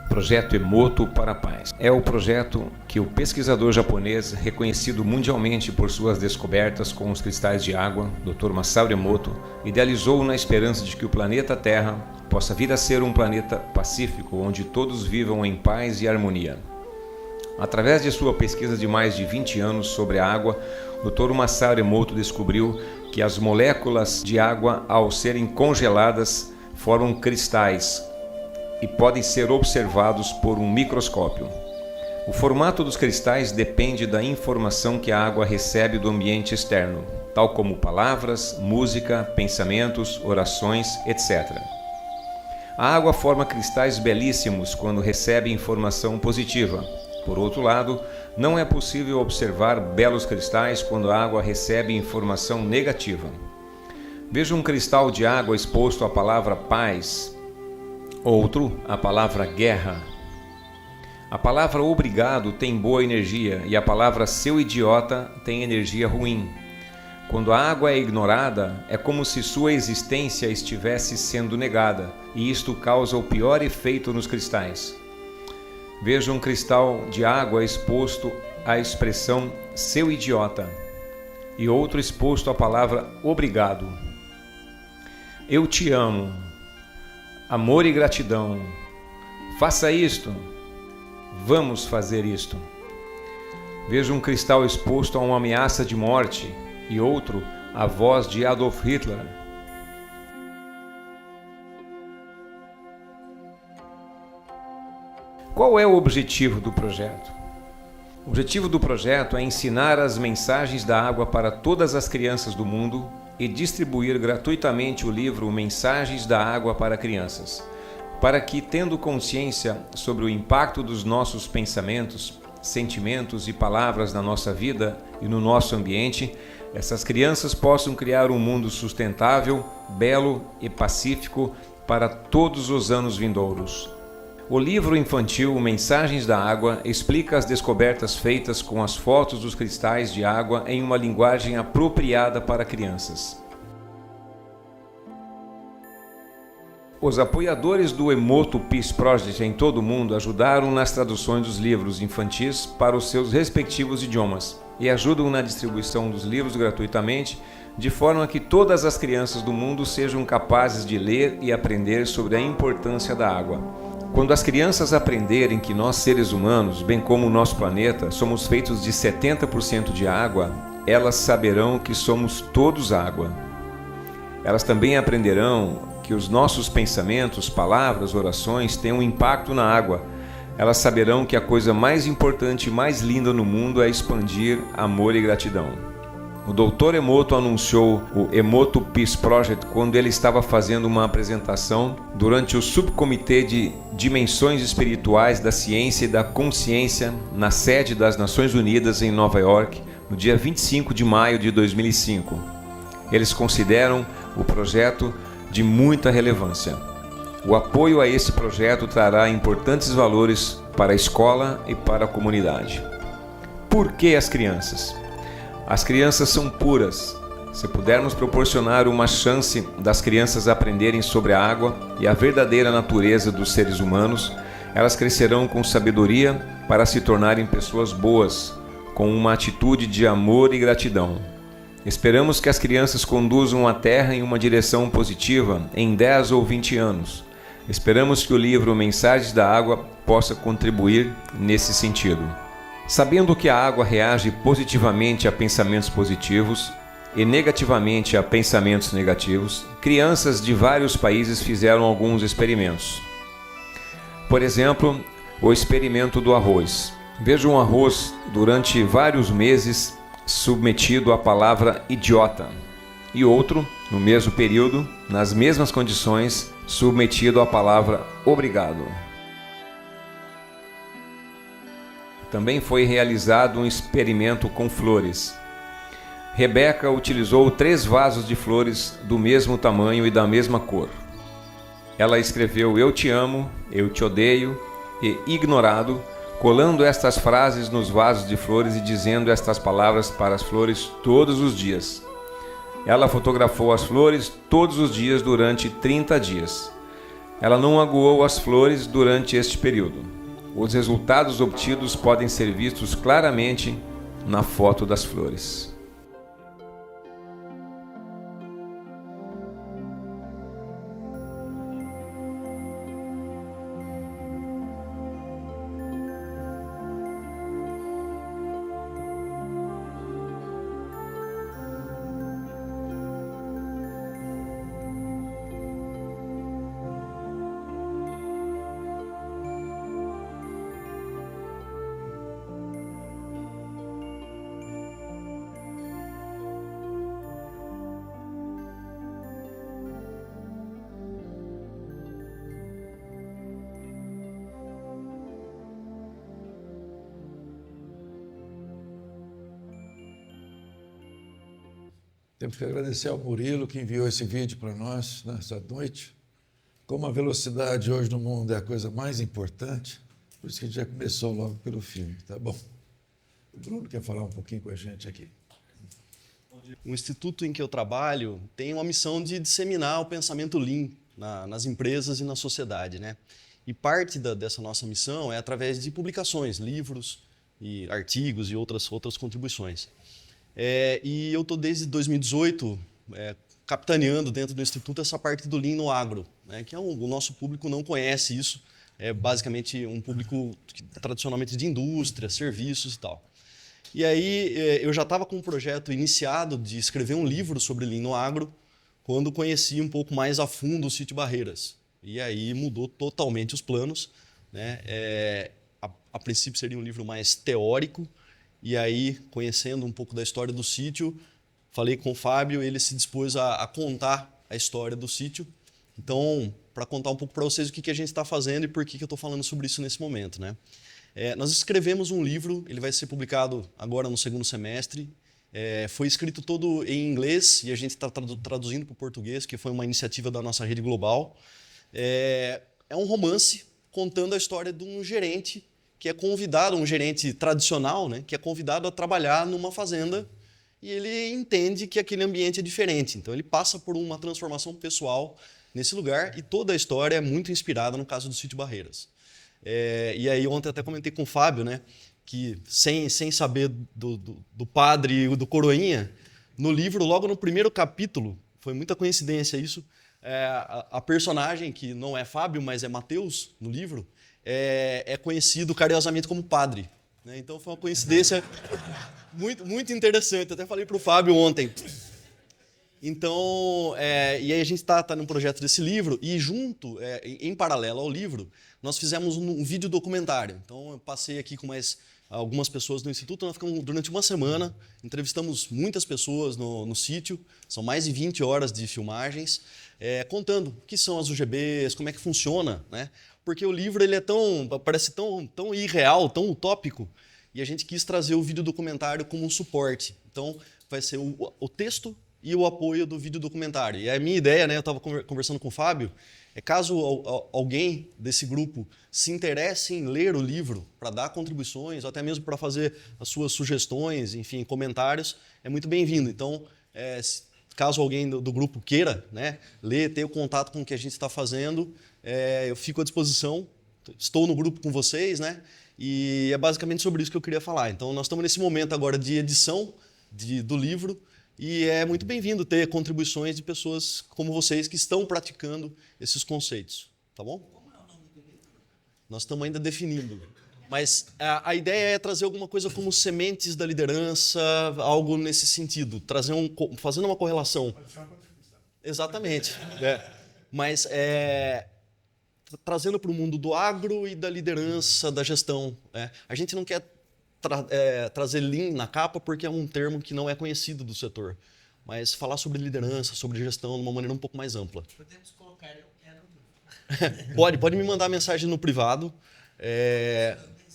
Projeto Emoto para a Paz. É o projeto que o pesquisador japonês, reconhecido mundialmente por suas descobertas com os cristais de água, Dr. Masaru Emoto, idealizou na esperança de que o planeta Terra possa vir a ser um planeta pacífico, onde todos vivam em paz e harmonia. Através de sua pesquisa de mais de 20 anos sobre a água, Dr. Masaru Emoto descobriu que as moléculas de água, ao serem congeladas, formam cristais e podem ser observados por um microscópio. O formato dos cristais depende da informação que a água recebe do ambiente externo, tal como palavras, música, pensamentos, orações, etc. A água forma cristais belíssimos quando recebe informação positiva. Por outro lado, não é possível observar belos cristais quando a água recebe informação negativa. Veja um cristal de água exposto à palavra paz, outro à palavra guerra. A palavra obrigado tem boa energia e a palavra seu idiota tem energia ruim. Quando a água é ignorada, é como se sua existência estivesse sendo negada, e isto causa o pior efeito nos cristais. Veja um cristal de água exposto à expressão seu idiota e outro exposto à palavra obrigado. Eu te amo. Amor e gratidão. Faça isto. Vamos fazer isto. Veja um cristal exposto a uma ameaça de morte e outro à voz de Adolf Hitler. Qual é o objetivo do projeto? O objetivo do projeto é ensinar as mensagens da água para todas as crianças do mundo e distribuir gratuitamente o livro Mensagens da Água para Crianças, para que, tendo consciência sobre o impacto dos nossos pensamentos, sentimentos e palavras na nossa vida e no nosso ambiente, essas crianças possam criar um mundo sustentável, belo e pacífico para todos os anos vindouros. O livro infantil Mensagens da Água explica as descobertas feitas com as fotos dos cristais de água em uma linguagem apropriada para crianças. Os apoiadores do Emoto Peace Project em todo o mundo ajudaram nas traduções dos livros infantis para os seus respectivos idiomas e ajudam na distribuição dos livros gratuitamente, de forma que todas as crianças do mundo sejam capazes de ler e aprender sobre a importância da água. Quando as crianças aprenderem que nós, seres humanos, bem como o nosso planeta, somos feitos de 70% de água, elas saberão que somos todos água. Elas também aprenderão que os nossos pensamentos, palavras, orações têm um impacto na água. Elas saberão que a coisa mais importante e mais linda no mundo é expandir amor e gratidão. O Dr. Emoto anunciou o Emoto Peace Project quando ele estava fazendo uma apresentação durante o subcomitê de Dimensões Espirituais da Ciência e da Consciência na sede das Nações Unidas em Nova York, no dia 25 de maio de 2005. Eles consideram o projeto de muita relevância. O apoio a esse projeto trará importantes valores para a escola e para a comunidade. Por que as crianças? As crianças são puras. Se pudermos proporcionar uma chance das crianças aprenderem sobre a água e a verdadeira natureza dos seres humanos, elas crescerão com sabedoria para se tornarem pessoas boas, com uma atitude de amor e gratidão. Esperamos que as crianças conduzam a Terra em uma direção positiva em 10 ou 20 anos. Esperamos que o livro Mensagens da Água possa contribuir nesse sentido. Sabendo que a água reage positivamente a pensamentos positivos e negativamente a pensamentos negativos, crianças de vários países fizeram alguns experimentos. Por exemplo, o experimento do arroz. Veja um arroz durante vários meses submetido à palavra idiota, e outro, no mesmo período, nas mesmas condições, submetido à palavra obrigado. Também foi realizado um experimento com flores. Rebeca utilizou 3 vasos de flores do mesmo tamanho e da mesma cor. Ela escreveu "Eu te amo", "Eu te odeio" e "ignorado", colando estas frases nos vasos de flores e dizendo estas palavras para as flores todos os dias. Ela fotografou as flores todos os dias durante 30 dias. Ela não aguou as flores durante este período. Os resultados obtidos podem ser vistos claramente na foto das flores. Temos que agradecer ao Murilo que enviou esse vídeo para nós nessa noite. Como a velocidade hoje no mundo é a coisa mais importante, por isso que a gente já começou logo pelo filme, tá bom? O Bruno quer falar um pouquinho com a gente aqui. O instituto em que eu trabalho tem uma missão de disseminar o pensamento Lean nas empresas e na sociedade, né? E parte dessa nossa missão é através de publicações, livros e artigos e outras contribuições. E eu estou desde 2018 capitaneando dentro do Instituto essa parte do Lean no agro, né, que o nosso público não conhece isso, é basicamente um público tradicionalmente de indústria, serviços e tal. E aí eu já estava com um projeto iniciado de escrever um livro sobre Lean no agro, quando conheci um pouco mais a fundo o Sítio Barreiras. E aí mudou totalmente os planos, né? A princípio seria um livro mais teórico. E aí, conhecendo um pouco da história do sítio, falei com o Fábio, ele se dispôs a contar a história do sítio. Então, para contar um pouco para vocês o que a gente está fazendo e por que eu estou falando sobre isso nesse momento, né? Nós escrevemos um livro, ele vai ser publicado agora no segundo semestre. Foi escrito todo em inglês e a gente está traduzindo para o português, que foi uma iniciativa da nossa rede global. É um romance contando a história de um gerente que é convidado, um gerente tradicional, né, que é convidado a trabalhar numa fazenda e ele entende que aquele ambiente é diferente. Então ele passa por uma transformação pessoal nesse lugar e toda a história é muito inspirada no caso do Sítio Barreiras. E aí ontem até comentei com o Fábio, né, que sem saber do padre e do coroinha, no livro, logo no primeiro capítulo, foi muita coincidência isso, a personagem, que não é Fábio, mas é Mateus, no livro, é conhecido carinhosamente como padre, né? Então foi uma coincidência muito interessante. Até falei para o Fábio ontem. Então, e aí a gente está num projeto desse livro e junto, em paralelo ao livro, nós fizemos um vídeo documentário. Então eu passei aqui com mais algumas pessoas do Instituto, nós ficamos durante uma semana, entrevistamos muitas pessoas no sítio, são mais de 20 horas de filmagens, contando o que são as UGBs, como é que funciona, né? Porque o livro ele parece tão irreal, tão utópico, e a gente quis trazer o vídeo documentário como um suporte. Então, vai ser o texto e o apoio do vídeo documentário. E a minha ideia, né, eu estava conversando com o Fábio, caso alguém desse grupo se interesse em ler o livro para dar contribuições, ou até mesmo para fazer as suas sugestões, enfim, comentários, é muito bem-vindo. Então, caso alguém do grupo queira, né, ler, ter o contato com o que a gente está fazendo, eu fico à disposição, estou no grupo com vocês, né? E é basicamente sobre isso que eu queria falar. Então, nós estamos nesse momento agora de edição do livro e é muito bem-vindo ter contribuições de pessoas como vocês que estão praticando esses conceitos, tá bom? Como é o nome do livro? Nós estamos ainda definindo. Mas a ideia é trazer alguma coisa como sementes da liderança, algo nesse sentido, fazendo uma correlação. Exatamente. Mas trazendo para o mundo do agro e da liderança, da gestão. A gente não quer trazer Lean na capa porque é um termo que não é conhecido do setor, mas falar sobre liderança, sobre gestão de uma maneira um pouco mais ampla. Podemos colocar no grupo. Pode me mandar mensagem no privado.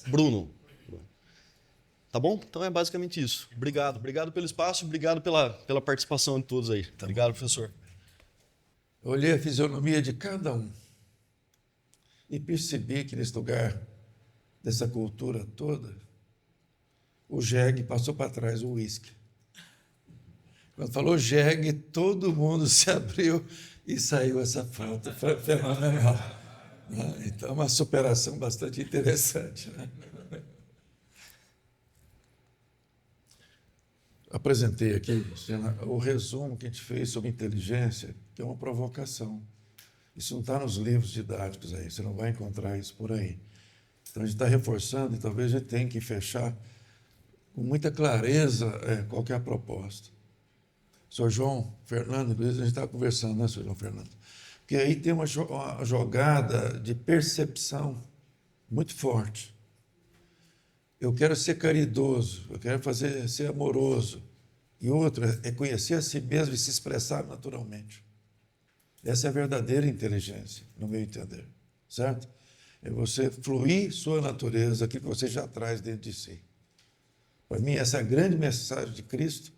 Bruno. Tá bom? Então é basicamente isso. Obrigado. Obrigado pelo espaço, obrigado pela participação de todos aí. Tá obrigado, bom. professor. Eu olhei a fisionomia de cada um e percebi que nesse lugar, dessa cultura toda, o jegue passou para trás o uísque. Quando falou jegue, todo mundo se abriu e saiu essa frase fenomenal. né? Então, é uma superação bastante interessante. Né? Apresentei aqui o resumo que a gente fez sobre inteligência, que é uma provocação. Isso não está nos livros didáticos aí, você não vai encontrar isso por aí. Então, a gente está reforçando e talvez a gente tenha que fechar com muita clareza qual que é a proposta. O senhor João Fernando, a gente estava conversando, né, senhor João Fernando? Porque aí tem uma jogada de percepção muito forte. Eu quero ser caridoso, eu quero ser amoroso. E outra é conhecer a si mesmo e se expressar naturalmente. Essa é a verdadeira inteligência, no meu entender, certo? É você fluir sua natureza, aquilo que você já traz dentro de si. Para mim, essa é a grande mensagem de Cristo.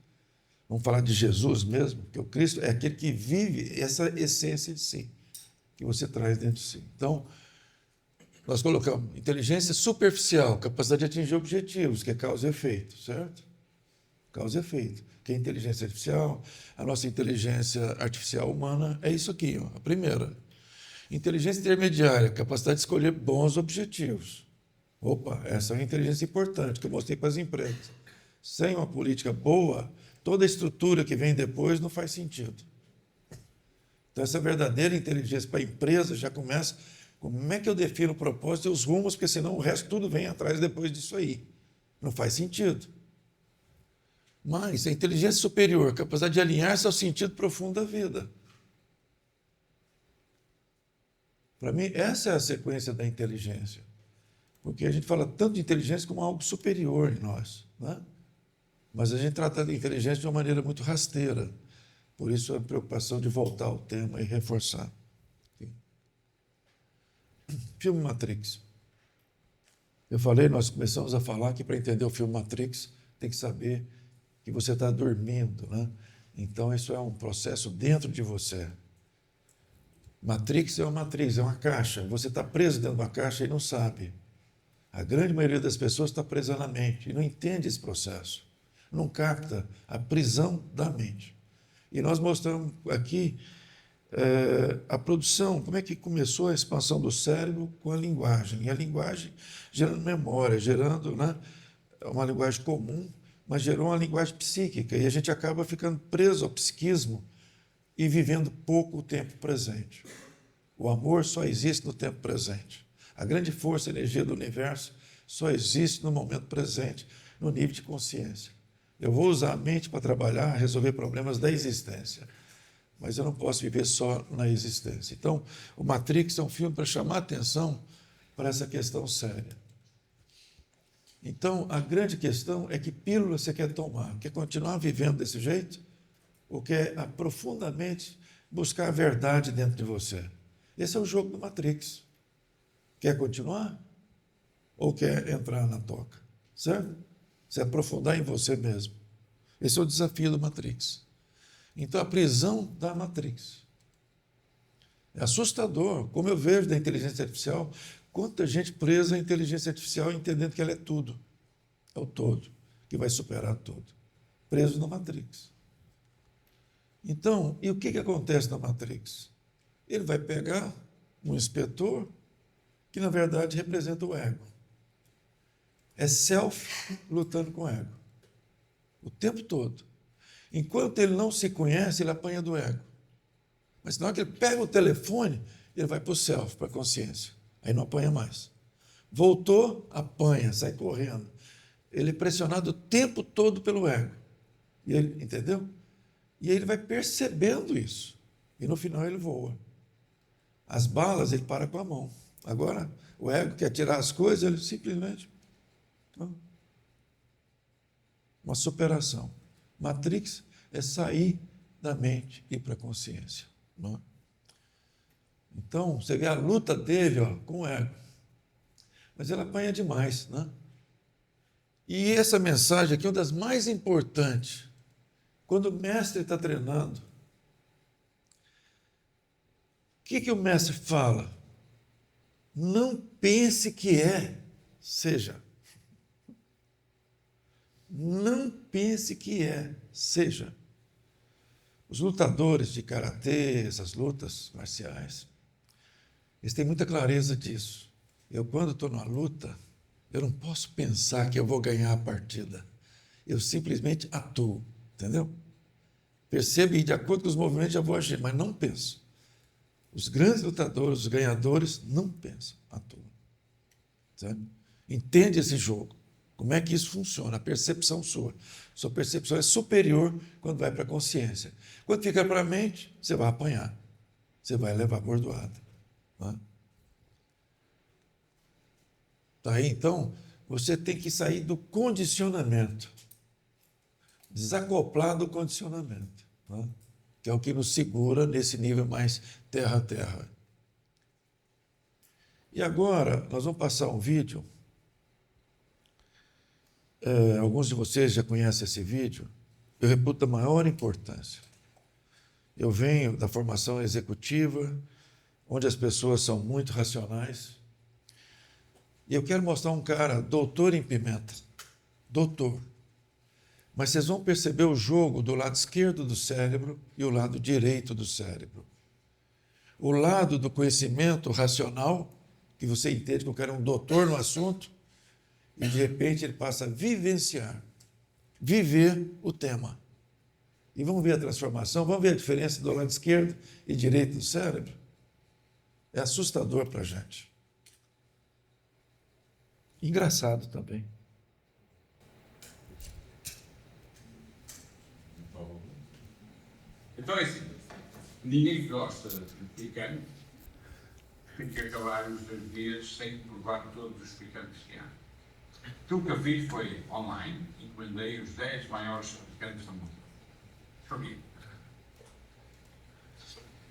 Vamos falar de Jesus mesmo, porque o Cristo é aquele que vive essa essência de si, que você traz dentro de si. Então, nós colocamos inteligência superficial, capacidade de atingir objetivos, que é causa e efeito, certo? Causa e efeito. Que é inteligência artificial, a nossa inteligência artificial humana é isso aqui, ó, a primeira. Inteligência intermediária, capacidade de escolher bons objetivos. Opa, essa é uma inteligência importante que eu mostrei para as empresas. Sem uma política boa, toda a estrutura que vem depois não faz sentido. Então, essa verdadeira inteligência para a empresa já começa. Como é que eu defino o propósito e os rumos, porque senão o resto tudo vem atrás depois disso aí. Não faz sentido. Mas a inteligência superior, capacidade de alinhar-se ao sentido profundo da vida. Para mim, essa é a sequência da inteligência. Porque a gente fala tanto de inteligência como algo superior em nós, né? Mas a gente trata de inteligência de uma maneira muito rasteira. Por isso a preocupação de voltar ao tema e reforçar. Filme Matrix. Eu falei, nós começamos a falar que para entender o filme Matrix tem que saber que você está dormindo, né? Então isso é um processo dentro de você. Matrix é uma matriz, é uma caixa. Você está preso dentro de uma caixa e não sabe. A grande maioria das pessoas está presa na mente e não entende esse processo. Não capta a prisão da mente. E nós mostramos aqui a produção, como é que começou a expansão do cérebro com a linguagem. E a linguagem gerando memória, gerando, né, uma linguagem comum, mas gerou uma linguagem psíquica. E a gente acaba ficando preso ao psiquismo e vivendo pouco o tempo presente. O amor só existe no tempo presente. A grande força e energia do universo só existe no momento presente, no nível de consciência. Eu vou usar a mente para trabalhar, resolver problemas da existência, mas eu não posso viver só na existência. Então, o Matrix é um filme para chamar a atenção para essa questão séria. Então, a grande questão é que pílula você quer tomar? Quer continuar vivendo desse jeito? Ou quer profundamente buscar a verdade dentro de você? Esse é o jogo do Matrix. Quer continuar? Ou quer entrar na toca? Certo? Se aprofundar em você mesmo. Esse é o desafio do Matrix. Então, a prisão da Matrix. É assustador, como eu vejo da inteligência artificial, quanta gente presa à inteligência artificial entendendo que ela é tudo. É o todo, que vai superar tudo. Preso na Matrix. Então, e o que acontece na Matrix? Ele vai pegar um inspetor que, na verdade, representa o ego. É self lutando com o ego. O tempo todo. Enquanto ele não se conhece, ele apanha do ego. Mas na hora que ele pega o telefone, ele vai para o self, para a consciência. Aí não apanha mais. Voltou, apanha, sai correndo. Ele é pressionado o tempo todo pelo ego. E ele, entendeu? E aí ele vai percebendo isso. E no final ele voa. As balas ele para com a mão. Agora, o ego quer tirar as coisas, ele simplesmente... Uma superação. Matrix é sair da mente e ir para a consciência. Não é? Então, você vê a luta dele com o ego. Mas ele apanha demais, né? E essa mensagem aqui é uma das mais importantes. Quando o mestre está treinando, o que o mestre fala? Não pense que seja. Não pense que seja. Os lutadores de karatê, essas lutas marciais, Eles têm muita clareza disso. Eu, quando estou numa luta, eu não posso pensar que eu vou ganhar a partida. Eu simplesmente atuo, entendeu? Percebo e, de acordo com os movimentos, já vou agir, mas não penso. Os grandes lutadores, os ganhadores, não pensam, atuam. Sabe? Entende esse jogo. Como é que isso funciona? A percepção sua. Sua percepção é superior quando vai para a consciência. Quando fica para a mente, você vai apanhar. Você vai levar bordoada. Né? Tá aí, então, você tem que sair do condicionamento. Desacoplar do condicionamento. Né? Que é o que nos segura nesse nível mais terra a terra. E agora, nós vamos passar um vídeo. Alguns de vocês já conhecem esse vídeo. Eu reputo da maior importância. Eu venho da formação executiva, onde as pessoas são muito racionais. E eu quero mostrar um cara, doutor em pimenta. Doutor. Mas vocês vão perceber o jogo do lado esquerdo do cérebro e o lado direito do cérebro. O lado do conhecimento racional, que você entende que o cara é um doutor no assunto, e de repente ele passa a vivenciar, viver o tema. E vamos ver a transformação, vamos ver a diferença do lado esquerdo e direito do cérebro. É assustador para a gente. Engraçado também. Então é assim, ninguém gosta de picante, tem que acabar os 2 dias sem provar todos os picantes que há. Então, o que eu fiz foi, online, encomendei os 10 maiores picantes do mundo. Escolhi.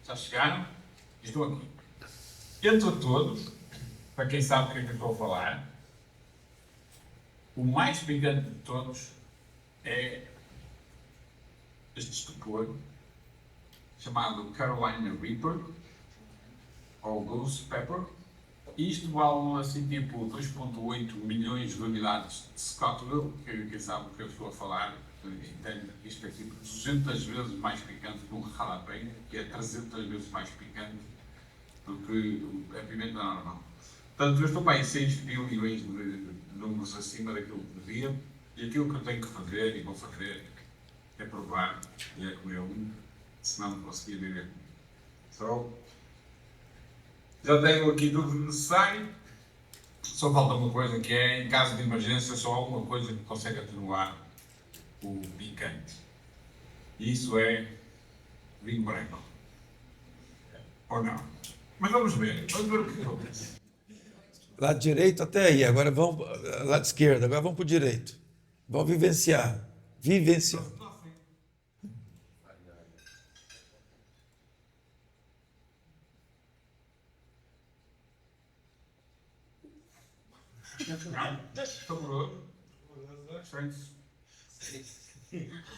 Já chegaram? Estou aqui. Entre todos, para quem sabe o que é que eu estou a falar, o mais picante de todos é este estupor, chamado Carolina Reaper, ou Ghost Pepper. Isto vale assim tipo 2,8 milhões de unidades de Scottville, que quem sabe o que eu estou a falar, entende? Isto é tipo 200 vezes mais picante que um jalapeno, que é 300 vezes mais picante do que a pimenta normal. Portanto, eu estou para aí 6 mil milhões de números acima daquilo que devia, e aquilo que eu tenho que fazer, e vou fazer, é provar e é comer um, senão não conseguia viver. Já tenho aqui tudo necessário, só falta uma coisa, que é, em caso de emergência, só há uma coisa que consegue atenuar o picante. E isso é vinho branco. Ou não? Mas vamos ver o que acontece. Lado direito até aí, agora vamos, lado esquerdo, agora vamos para o direito. Vamos vivenciar. Vivenciar. Estou curioso. Sente-se picante?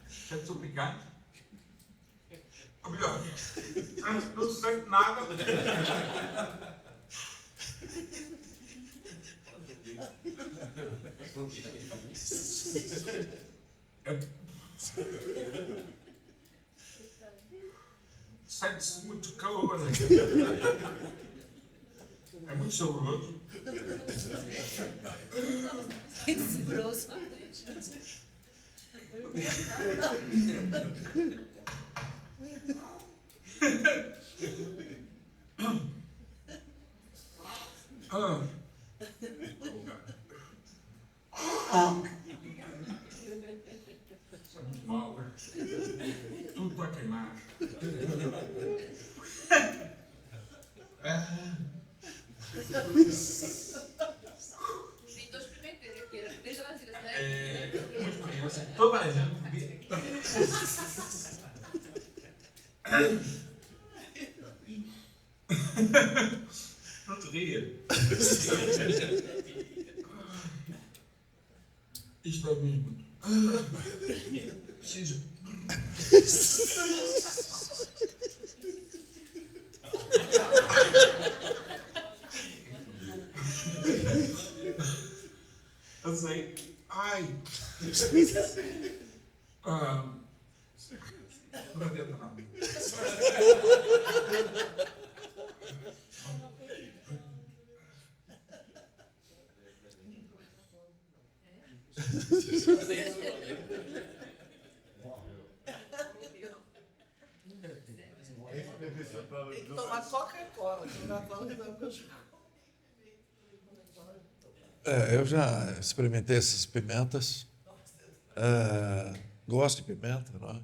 Sente-se picante? Ou melhor, não se sente nada. Sente-se muito calor. É muito saboroso. Saboroso. Mal. Tudo para queimar. Então experimentei aqui, deixa lá tirar, né? Muito curioso. Toda a gente. Não te ria. Isto é mesmo. Preciso. Eu sei. Ai. Tem que tomar Coca-Cola. Coca-Cola resolve com os... Eu já experimentei essas pimentas. Gosto de pimenta, não é?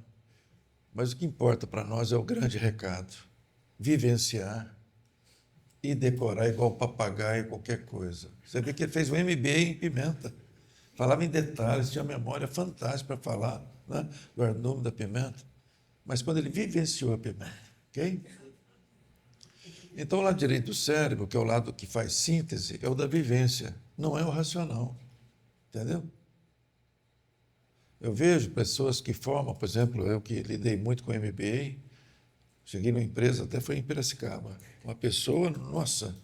Mas o que importa para nós é o grande recado. Vivenciar e decorar igual papagaio, qualquer coisa. Você vê que ele fez um MBA em pimenta. Falava em detalhes, tinha memória fantástica para falar, né, do ardume da pimenta. Mas quando ele vivenciou a pimenta, ok? Então, o lado direito do cérebro, que é o lado que faz síntese, é o da vivência, não é o racional. Entendeu? Eu vejo pessoas que formam, por exemplo, eu que lidei muito com MBA, cheguei numa empresa, até foi em Piracicaba, uma pessoa, nossa,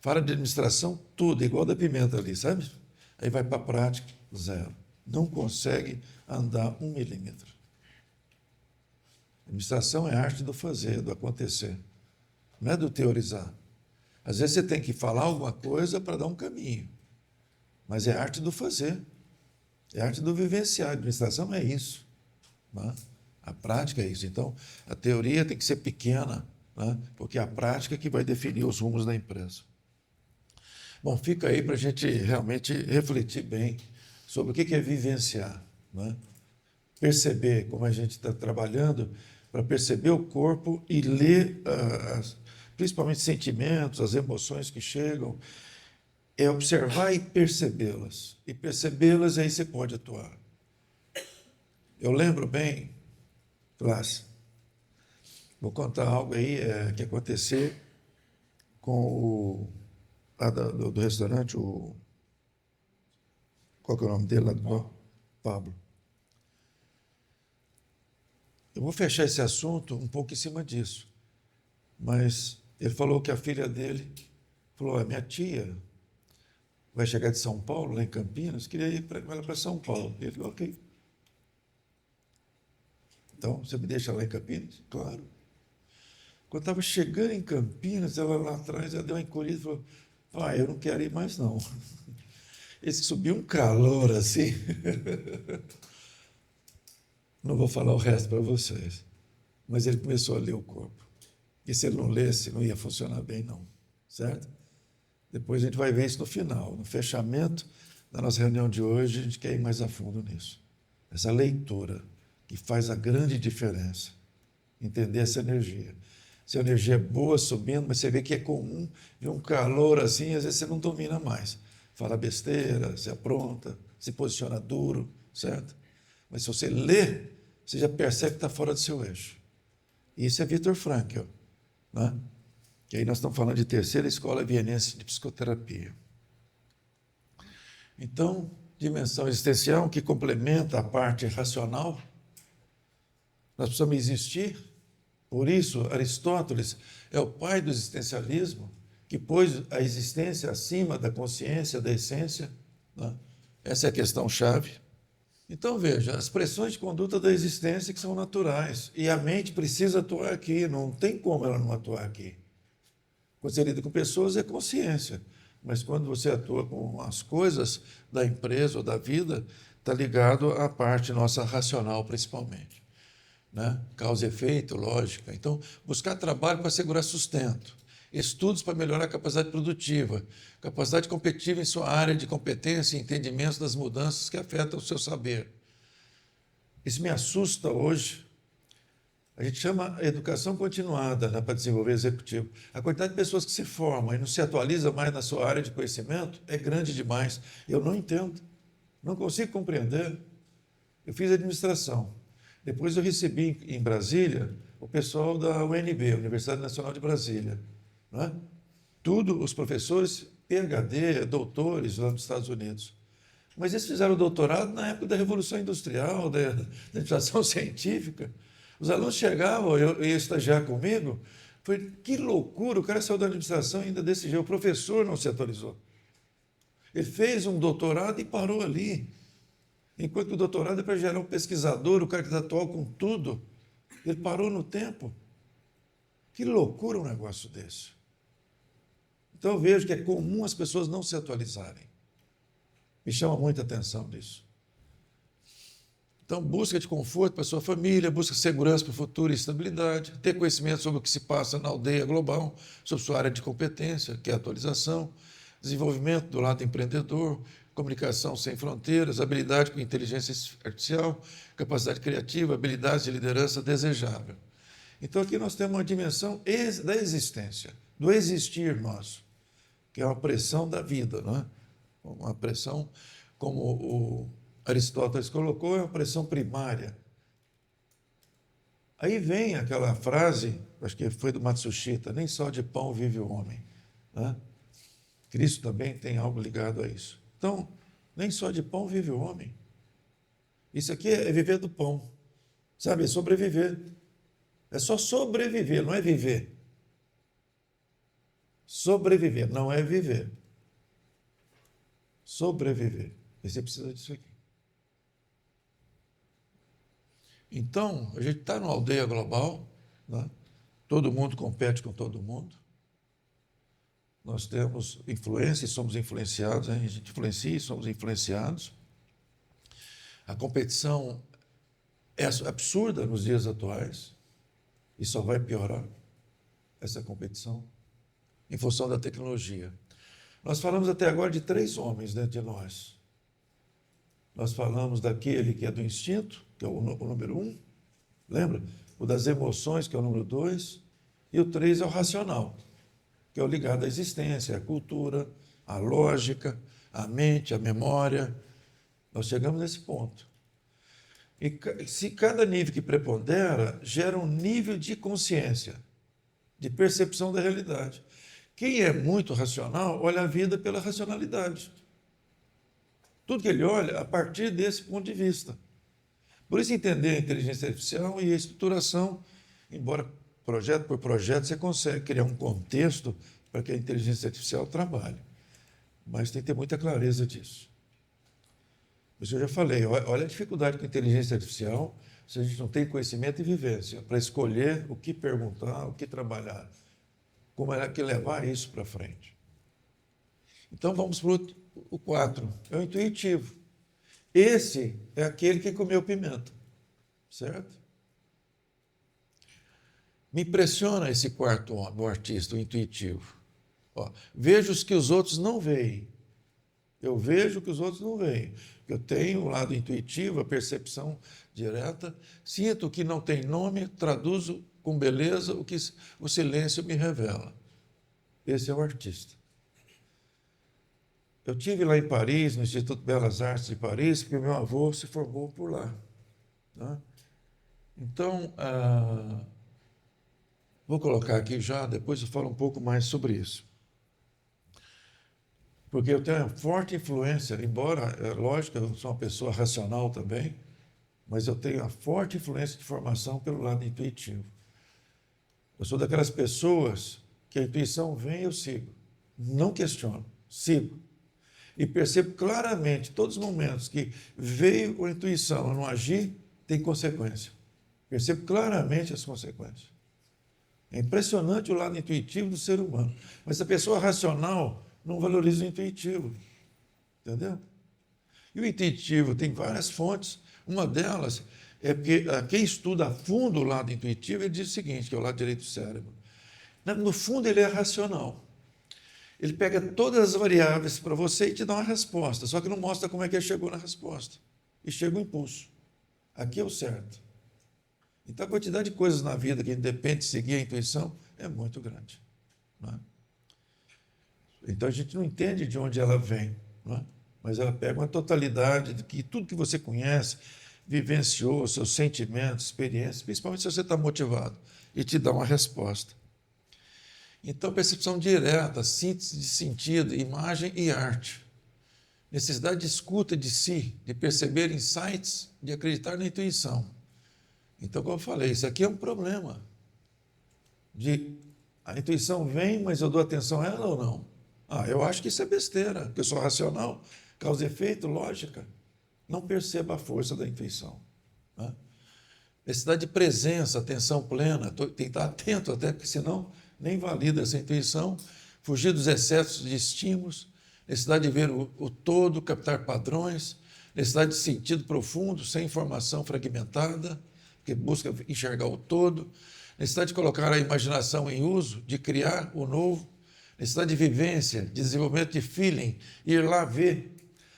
fala de administração, tudo, igual da pimenta ali, sabe? Aí vai para a prática, zero. Não consegue andar 1 milímetro. Administração é a arte do fazer, do acontecer. Não é do teorizar. Às vezes você tem que falar alguma coisa para dar um caminho. Mas é a arte do fazer. É a arte do vivenciar. A administração é isso. Né? A prática é isso. Então, a teoria tem que ser pequena, né? Porque é a prática que vai definir os rumos da empresa. Bom, fica aí para a gente realmente refletir bem sobre o que é vivenciar. Né? Perceber como a gente está trabalhando para perceber o corpo e ler principalmente sentimentos, as emoções que chegam, é observar e percebê-las. E percebê-las, aí você pode atuar. Eu lembro bem, classe, vou contar algo aí que aconteceu com o lá do restaurante, qual que é o nome dele lá do Pablo. Eu vou fechar esse assunto um pouco em cima disso, mas ele falou que a filha dele falou, a minha tia vai chegar de São Paulo, lá em Campinas, queria ir com ela para São Paulo. Ele falou, ok. Então, você me deixa lá em Campinas? Claro. Quando estava chegando em Campinas, ela lá atrás, ela deu uma encolhida e falou, eu não quero ir mais não. Esse subiu um calor assim. Não vou falar o resto para vocês. Mas ele começou a ler o corpo. E se ele não lesse, não ia funcionar bem, não. Certo? Depois a gente vai ver isso no final. No fechamento da nossa reunião de hoje, a gente quer ir mais a fundo nisso. Essa leitura que faz a grande diferença. Entender essa energia. Se a energia é boa, subindo, mas você vê que é comum, de um calor assim, às vezes você não domina mais. Fala besteira, se apronta, se posiciona duro, certo? Mas se você lê, você já percebe que está fora do seu eixo. E isso é Viktor Frankl, né? Que aí nós estamos falando de terceira escola vienense de psicoterapia. Então, dimensão existencial que complementa a parte racional, nós precisamos existir. Por isso, Aristóteles é o pai do existencialismo, que pôs a existência acima da consciência, da essência. Né? Essa é a questão-chave. Então, veja, as pressões de conduta da existência que são naturais. E a mente precisa atuar aqui, não tem como ela não atuar aqui. Quando você lida com pessoas, é consciência. Mas quando você atua com as coisas da empresa ou da vida, está ligado à parte nossa racional, principalmente. Né? Causa e efeito, lógica. Então, buscar trabalho para assegurar sustento. Estudos para melhorar a capacidade produtiva, capacidade competitiva em sua área de competência e entendimento das mudanças que afetam o seu saber. Isso me assusta hoje. A gente chama educação continuada, né, para desenvolver executivo. A quantidade de pessoas que se formam e não se atualiza mais na sua área de conhecimento é grande demais. Eu não entendo, não consigo compreender. Eu fiz administração. Depois eu recebi em Brasília o pessoal da UNB, Universidade Nacional de Brasília. Né? Tudo, os professores PhD, doutores lá nos Estados Unidos. Mas eles fizeram doutorado na época da Revolução Industrial, da administração científica. Os alunos chegavam, eu ia estagiar comigo, foi que loucura, o cara saiu da administração ainda desse jeito, o professor não se atualizou. Ele fez um doutorado e parou ali. Enquanto que o doutorado é para gerar um pesquisador, o cara que está atual com tudo, ele parou no tempo. Que loucura um negócio desse. Então eu vejo que é comum as pessoas não se atualizarem. Me chama muita atenção nisso. Então, busca de conforto para a sua família, busca segurança para o futuro e estabilidade, ter conhecimento sobre o que se passa na aldeia global, sobre sua área de competência, que é a atualização, desenvolvimento do lado empreendedor, comunicação sem fronteiras, habilidade com inteligência artificial, capacidade criativa, habilidades de liderança desejável. Então, aqui nós temos uma dimensão da existência, do existir nosso, que é uma pressão da vida, não é? Uma pressão, como o Aristóteles colocou, é uma pressão primária. Aí vem aquela frase, acho que foi do Matsushita, nem só de pão vive o homem, né? Cristo também tem algo ligado a isso. Então, nem só de pão vive o homem. Isso aqui é viver do pão, sabe? É sobreviver. É só sobreviver, não é viver. Sobreviver, não é viver. Sobreviver. E você precisa disso aqui. Então, a gente está numa aldeia global, né? Todo mundo compete com todo mundo. Nós temos influência e somos influenciados, né? A gente influencia e somos influenciados. A competição é absurda nos dias atuais e só vai piorar essa competição em função da tecnologia. Nós falamos até agora de 3 homens dentro de nós. Nós falamos daquele que é do instinto, que é o número 1, lembra? O das emoções, que é o número 2, e o 3 é o racional, que é o ligado à existência, à cultura, à lógica, à mente, à memória. Nós chegamos nesse ponto. E se cada nível que prepondera gera um nível de consciência, de percepção da realidade. Quem é muito racional, olha a vida pela racionalidade. Tudo que ele olha a partir desse ponto de vista. Por isso, entender a inteligência artificial e a estruturação, embora projeto por projeto você consegue criar um contexto para que a inteligência artificial trabalhe. Mas tem que ter muita clareza disso. Isso eu já falei, olha a dificuldade com a inteligência artificial se a gente não tem conhecimento e vivência para escolher o que perguntar, o que trabalhar, como é que levar isso para frente. Então vamos para o 4, é o intuitivo. Esse é aquele que comeu pimenta, certo? Me impressiona esse quarto homem, o artista, o intuitivo. Ó, vejo os que os outros não veem. Eu vejo o que os outros não veem. Eu tenho o lado intuitivo, a percepção direta, sinto o que não tem nome, traduzo com beleza o que o silêncio me revela. Esse é o artista. Eu estive lá em Paris, no Instituto de Belas Artes de Paris, porque meu avô se formou por lá, né? Então, vou colocar aqui já, depois eu falo um pouco mais sobre isso. Porque eu tenho uma forte influência, embora, é lógico, eu sou uma pessoa racional também, mas eu tenho uma forte influência de formação pelo lado intuitivo. Eu sou daquelas pessoas que a intuição vem e eu sigo. Não questiono, sigo. E percebo claramente, todos os momentos que veio a intuição, eu não agir, tem consequência. Percebo claramente as consequências. É impressionante o lado intuitivo do ser humano. Mas a pessoa racional não valoriza o intuitivo. Entendeu? E o intuitivo tem várias fontes. Uma delas é porque quem estuda a fundo o lado intuitivo, ele diz o seguinte, que é o lado direito do cérebro. No fundo, ele é racional. Ele pega todas as variáveis para você e te dá uma resposta, só que não mostra como é que ele chegou na resposta. E chega o impulso. Aqui é o certo. Então, a quantidade de coisas na vida que depende de seguir a intuição é muito grande, não é? Então, a gente não entende de onde ela vem, não é? Mas ela pega uma totalidade de que tudo que você conhece, vivenciou, seus sentimentos, experiências, principalmente se você está motivado, e te dá uma resposta. Então, percepção direta, síntese de sentido, imagem e arte. Necessidade de escuta de si, de perceber insights, de acreditar na intuição. Então, como eu falei, isso aqui é um problema. A intuição vem, mas eu dou atenção a ela ou não? Eu acho que isso é besteira, porque eu sou racional, causa e efeito, lógica. Não perceba a força da intuição, né? Necessidade de presença, atenção plena, tem que estar atento até, porque senão nem valida essa intuição, fugir dos excessos de estímulos, necessidade de ver o todo, captar padrões, necessidade de sentido profundo, sem informação fragmentada, que busca enxergar o todo, necessidade de colocar a imaginação em uso, de criar o novo, necessidade de vivência, de desenvolvimento de feeling, ir lá ver.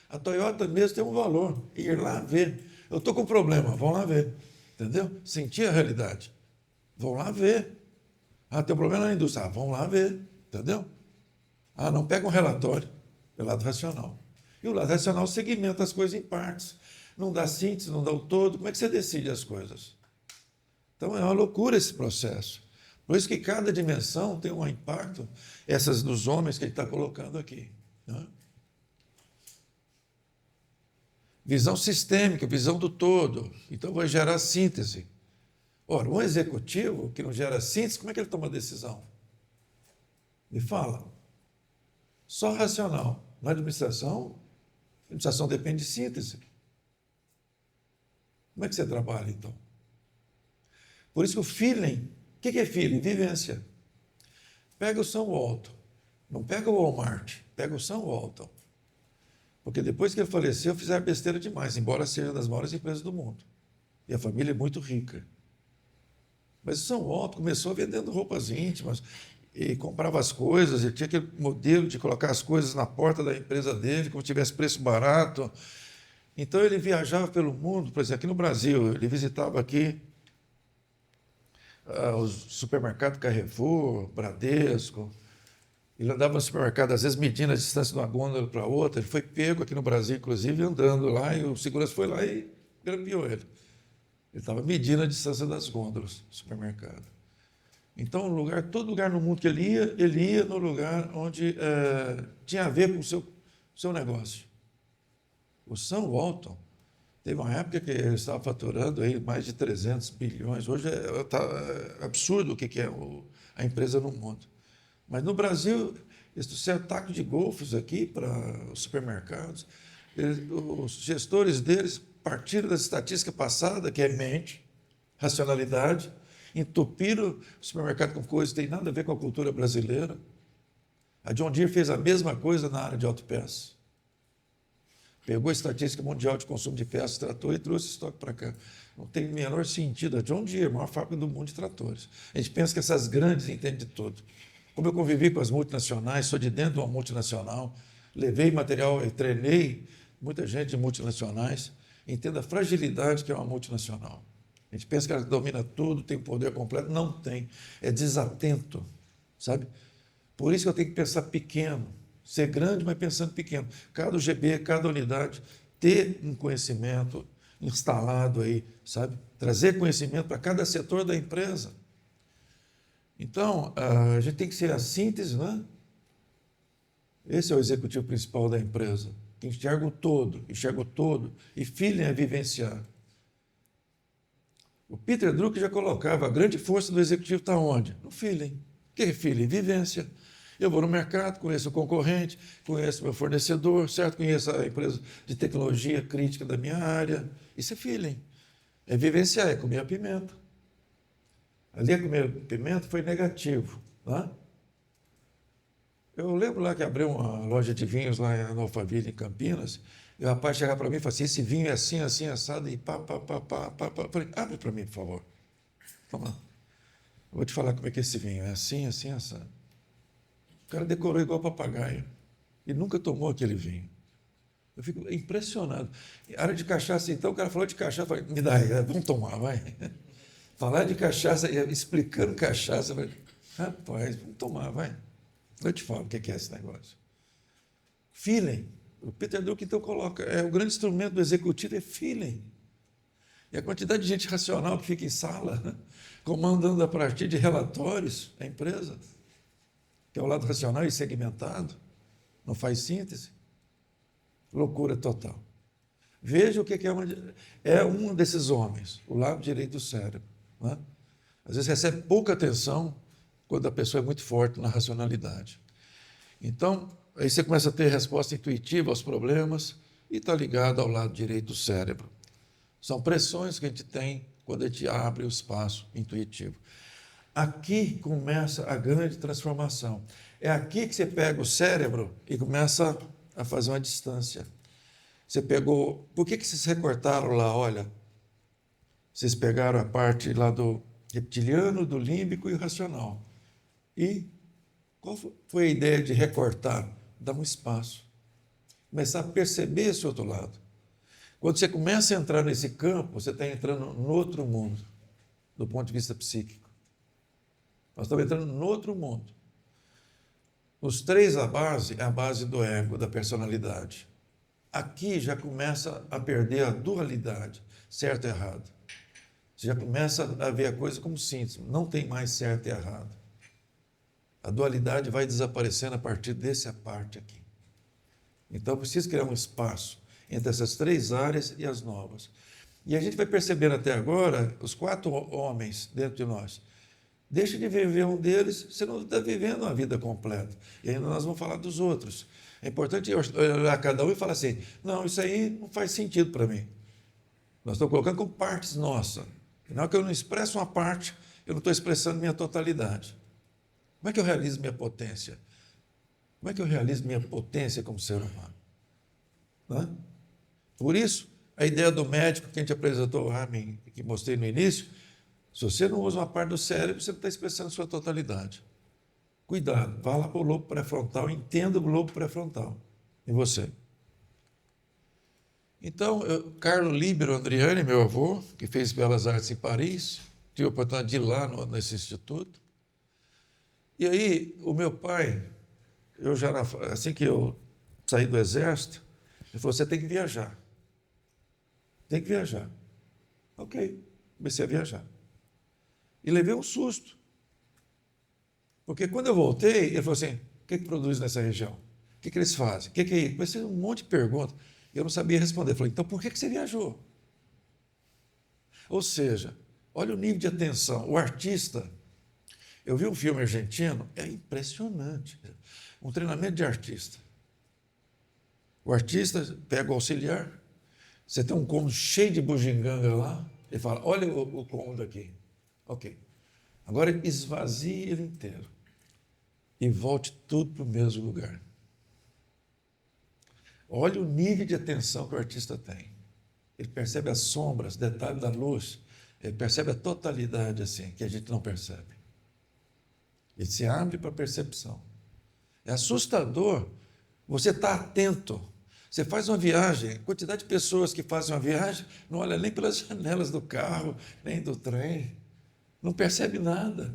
A Toyota mesmo tem um valor, ir lá ver. Eu estou com um problema, vão lá ver. Entendeu? Sentir a realidade. Vão lá ver. Ah, tem um problema na indústria. Ah, vão lá ver. Entendeu? Ah, não pega um relatório. É o lado racional. E o lado racional segmenta as coisas em partes. Não dá síntese, não dá o todo. Como é que você decide as coisas? Então, é uma loucura esse processo. Por isso que cada dimensão tem um impacto, essas dos homens que ele está colocando aqui. Né? Visão sistêmica, visão do todo. Então, vai gerar síntese. Ora, um executivo que não gera síntese, como é que ele toma decisão? Me fala. Só racional. Na administração, a administração depende de síntese. Como é que você trabalha, então? Por isso que o feeling, o que é feeling? Vivência. Pega o Sam Walton, não pega o Walmart, pega o Sam Walton. Porque depois que ele faleceu, fizeram besteira demais, embora seja uma das maiores empresas do mundo. E a família é muito rica. Mas o Sam Walton começou vendendo roupas íntimas, e comprava as coisas, ele tinha aquele modelo de colocar as coisas na porta da empresa dele, como se tivesse preço barato. Então ele viajava pelo mundo, por exemplo, aqui no Brasil, ele visitava aqui os supermercados Carrefour, Bradesco. Ele andava no supermercado, às vezes medindo a distância de uma gôndola para outra. Ele foi pego aqui no Brasil, inclusive, andando lá, e o segurança foi lá e grampeou ele. Ele estava medindo a distância das gôndolas do supermercado. Então, todo lugar no mundo que ele ia no lugar onde tinha a ver com o seu negócio. O Sam Walton teve uma época que ele estava faturando aí mais de 300 bilhões. Hoje é absurdo o que é a empresa no mundo. Mas no Brasil, esse ataque de golfos aqui para os supermercados, os gestores deles partiram da estatística passada, que é mente, racionalidade, entupiram o supermercado com coisas que tem nada a ver com a cultura brasileira. A John Deere fez a mesma coisa na área de autopeças. Pegou a estatística mundial de consumo de peças, tratou e trouxe estoque para cá. Não tem o menor sentido. A John Deere, a maior fábrica do mundo de tratores. A gente pensa que essas grandes entendem de tudo. Como eu convivi com as multinacionais, sou de dentro de uma multinacional, levei material, treinei muita gente de multinacionais, entendo a fragilidade que é uma multinacional. A gente pensa que ela domina tudo, tem o poder completo. Não tem. É desatento, sabe? Por isso que eu tenho que pensar pequeno. Ser grande, mas pensando pequeno. Cada UGB, cada unidade, ter um conhecimento instalado aí, sabe? Trazer conhecimento para cada setor da empresa. Então, a gente tem que ser a síntese, né? Esse é o executivo principal da empresa, que enxerga o todo, e feeling é vivenciar. O Peter Drucker já colocava, a grande força do executivo está onde? No feeling. O que é feeling? Vivência. Eu vou no mercado, conheço o concorrente, conheço o meu fornecedor, certo? Conheço a empresa de tecnologia crítica da minha área. Isso é feeling. É vivenciar, é comer a pimenta. Ali a comer pimenta foi negativo. Né? Eu lembro lá que abriu uma loja de vinhos lá em Alphaville, em Campinas, e o rapaz chegava para mim e falava assim, esse vinho é assim, assim, assado, e pá. Eu falei, abre para mim, por favor. Vamos lá. Eu vou te falar como é que é esse vinho. É assim, assim, assado. O cara decorou igual papagaio. E nunca tomou aquele vinho. Eu fico impressionado. Área de cachaça, então, o cara falou de cachaça, eu falei, me dá aí, vamos tomar, vai. Falar de cachaça, explicando cachaça, eu falei, rapaz, vamos tomar, vai. Eu te falo o que é esse negócio. Feeling. O Peter Drucker, então, coloca, o grande instrumento do executivo é feeling. E a quantidade de gente racional que fica em sala, né, comandando a partir de relatórios a empresa, que é o lado racional e segmentado, não faz síntese. Loucura total. Veja o que é um desses homens, o lado direito do cérebro. Né? Às vezes recebe pouca atenção quando a pessoa é muito forte na racionalidade. Então, aí você começa a ter resposta intuitiva aos problemas e está ligado ao lado direito do cérebro. São pressões que a gente tem quando a gente abre o espaço intuitivo. Aqui começa a grande transformação. É aqui que você pega o cérebro e começa a fazer uma distância. Você pegou... Por que vocês recortaram lá? Olha, vocês pegaram a parte lá do reptiliano, do límbico e o racional. E qual foi a ideia de recortar? Dar um espaço. Começar a perceber esse outro lado. Quando você começa a entrar nesse campo, você está entrando no outro mundo, do ponto de vista psíquico. Nós estamos entrando no outro mundo. Os três, a base é a base do ego, da personalidade. Aqui já começa a perder a dualidade, certo e errado. Você já começa a ver a coisa como síntese, não tem mais certo e errado. A dualidade vai desaparecendo a partir dessa parte aqui. Então, preciso criar um espaço entre essas três áreas e as novas. E a gente vai percebendo até agora, os 4 homens dentro de nós. Deixa de viver um deles, você não está vivendo uma vida completa. E ainda nós vamos falar dos outros. É importante olhar cada um e falar assim, não, isso aí não faz sentido para mim. Nós estamos colocando como partes nossas. Na hora que eu não expresso uma parte, eu não estou expressando minha totalidade. Como é que eu realizo minha potência? Como é que eu realizo minha potência como ser humano? Não é? Por isso, a ideia do médico que a gente apresentou, que mostrei no início, se você não usa uma parte do cérebro, você não está expressando sua totalidade. Cuidado, vá lá para o lobo pré-frontal, entenda o lobo pré-frontal em você. Então, Carlo Líbero Andriani, meu avô, que fez Belas Artes em Paris, tive a oportunidade de ir lá nesse instituto. E aí, o meu pai, assim que eu saí do exército, ele falou, você tem que viajar. Tem que viajar. Ok, comecei a viajar. E levei um susto. Porque quando eu voltei, ele falou assim, o que produz nessa região? O que eles fazem? O que é isso? Comecei um monte de perguntas. E eu não sabia responder. Ele falou, então por que você viajou? Ou seja, olha o nível de atenção. O artista, eu vi um filme argentino, é impressionante. Um treinamento de artista. O artista pega o auxiliar, você tem um cômodo cheio de bugiganga lá, ele fala, olha o cômodo aqui. Ok. Agora esvazie ele inteiro e volte tudo para o mesmo lugar. Olha o nível de atenção que o artista tem. Ele percebe as sombras, detalhes da luz, ele percebe a totalidade assim, que a gente não percebe. Ele se abre para a percepção. É assustador. Você está atento. Você faz uma viagem, a quantidade de pessoas que fazem uma viagem não olha nem pelas janelas do carro, nem do trem. Não percebe nada.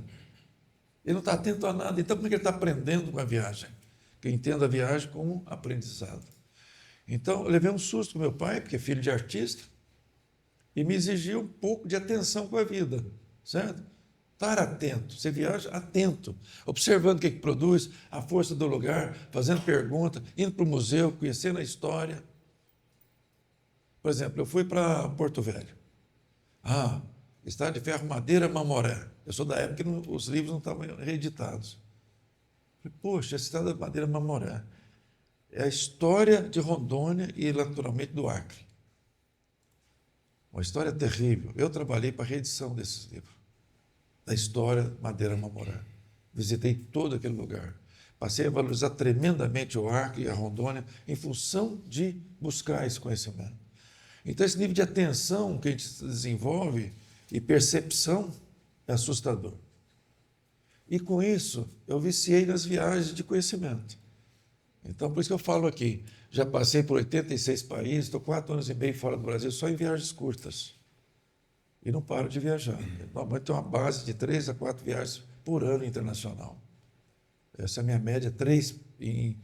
Ele não está atento a nada. Então, como é que ele está aprendendo com a viagem? Que eu entendo a viagem como aprendizado. Então, eu levei um susto com meu pai, porque é filho de artista, e me exigiu um pouco de atenção com a vida, certo? Estar atento. Você viaja atento, observando o que produz, a força do lugar, fazendo perguntas, indo para o museu, conhecendo a história. Por exemplo, eu fui para Porto Velho. Estrada de Ferro Madeira Mamoré. Eu sou da época que os livros não estavam reeditados. Falei, poxa, a Estrada de Madeira Mamoré é a história de Rondônia e, naturalmente, do Acre. Uma história terrível. Eu trabalhei para a reedição desses livros, da história Madeira Mamoré. Visitei todo aquele lugar. Passei a valorizar tremendamente o Acre e a Rondônia em função de buscar esse conhecimento. Então, esse nível de atenção que a gente desenvolve e percepção é assustador. E com isso, eu viciei nas viagens de conhecimento. Então, por isso que eu falo aqui, já passei por 86 países, estou 4 anos e meio fora do Brasil, só em viagens curtas. E não paro de viajar. Normalmente tenho uma base de 3 a 4 viagens por ano internacional. Essa é a minha média, 3 em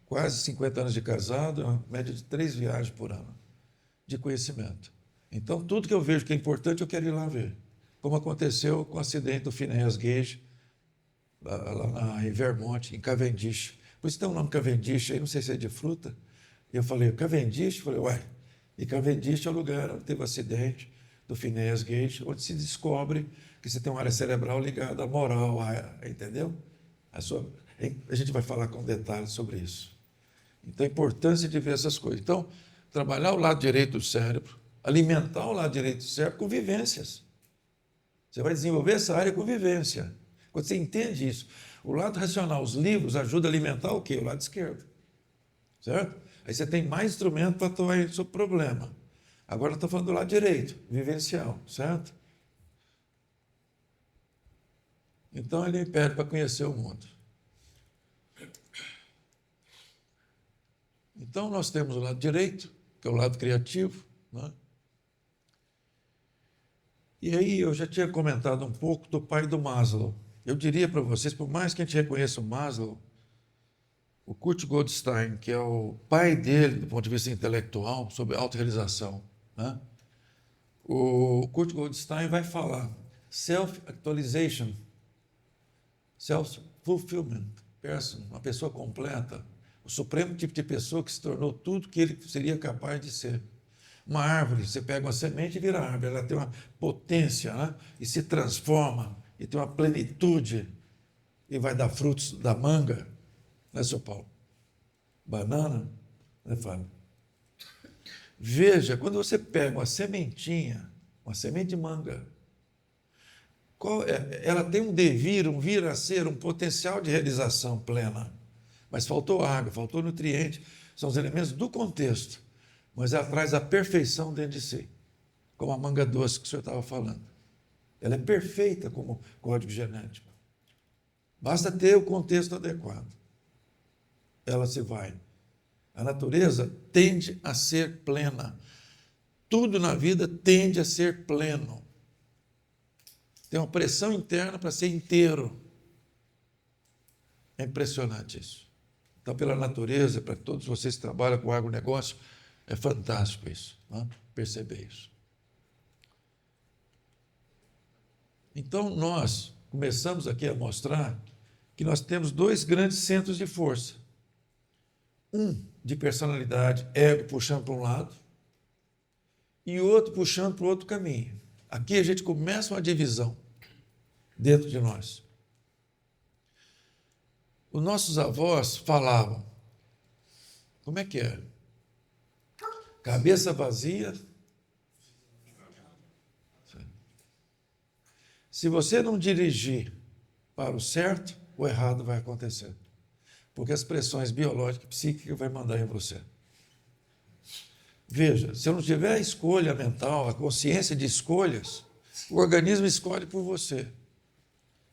quase 50 anos de casado, é uma média de 3 viagens por ano de conhecimento. Então, tudo que eu vejo que é importante, eu quero ir lá ver. Como aconteceu com o acidente do Phineas Gage, lá em Vermont, em Cavendish. Por isso tem um nome Cavendish, aí não sei se é de fruta. E eu falei, Cavendish? Eu falei, ué. E Cavendish é o lugar onde teve o acidente do Phineas Gage, onde se descobre que você tem uma área cerebral ligada à moral, entendeu? A gente vai falar com detalhes sobre isso. Então, a importância de ver essas coisas. Então, trabalhar o lado direito do cérebro, alimentar o lado direito do cérebro com vivências. Você vai desenvolver essa área com vivência. Quando você entende isso, o lado racional, os livros ajudam a alimentar o quê? O lado esquerdo. Certo? Aí você tem mais instrumento para atuar sobre o problema. Agora eu estou falando do lado direito, vivencial, certo? Então ele me pede para conhecer o mundo. Então nós temos o lado direito, que é o lado criativo, né? E aí eu já tinha comentado um pouco do pai do Maslow. Eu diria para vocês, por mais que a gente reconheça o Maslow, o Kurt Goldstein, que é o pai dele do ponto de vista intelectual, sobre autorrealização, né? O Kurt Goldstein vai falar self-actualization, self-fulfillment, person, uma pessoa completa, o supremo tipo de pessoa que se tornou tudo que ele seria capaz de ser. Uma árvore, você pega uma semente e vira árvore, ela tem uma potência, né? E se transforma, e tem uma plenitude, e vai dar frutos da manga, né, seu Paulo? Banana, né, Fábio? Veja, quando você pega uma sementinha, uma semente de manga, ela tem um devir, um vir a ser, um potencial de realização plena. Mas faltou água, faltou nutriente, são os elementos do contexto, mas ela traz a perfeição dentro de si, como a manga doce que o senhor estava falando. Ela é perfeita como código genético. Basta ter o contexto adequado. Ela se vai. A natureza tende a ser plena. Tudo na vida tende a ser pleno. Tem uma pressão interna para ser inteiro. É impressionante isso. Então, pela natureza, para todos vocês que trabalham com agronegócio, é fantástico isso, né? Perceber isso. Então, nós começamos aqui a mostrar que nós temos dois grandes centros de força. Um de personalidade, ego puxando para um lado, e outro puxando para o outro caminho. Aqui a gente começa uma divisão dentro de nós. Os nossos avós falavam, como é que é? Cabeça vazia. Se você não dirigir para o certo, o errado vai acontecer. Porque as pressões biológicas e psíquicas vão mandar em você. Veja, se eu não tiver a escolha mental, a consciência de escolhas, o organismo escolhe por você.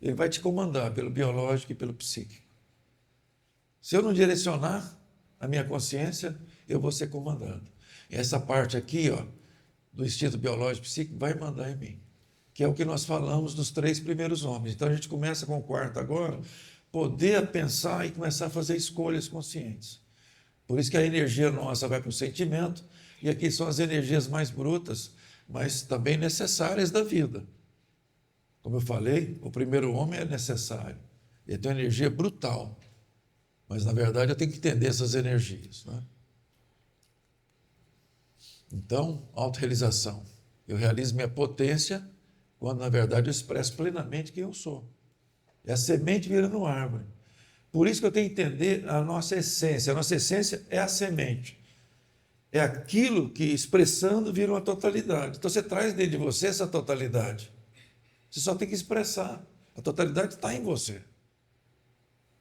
Ele vai te comandar pelo biológico e pelo psíquico. Se eu não direcionar a minha consciência, eu vou ser comandado. E essa parte aqui, ó, do instinto biológico e psíquico vai mandar em mim, que é o que nós falamos dos 3 primeiros homens. Então a gente começa com o quarto agora, poder pensar e começar a fazer escolhas conscientes. Por isso que a energia nossa vai para o sentimento, e aqui são as energias mais brutas, mas também necessárias da vida. Como eu falei, o primeiro homem é necessário. Ele tem uma energia brutal. Mas, na verdade, eu tenho que entender essas energias, né? Então, autorrealização. Eu realizo minha potência quando, na verdade, eu expresso plenamente quem eu sou. É a semente virando árvore. Por isso que eu tenho que entender a nossa essência. A nossa essência é a semente. É aquilo que, expressando, vira uma totalidade. Então, você traz dentro de você essa totalidade. Você só tem que expressar. A totalidade está em você.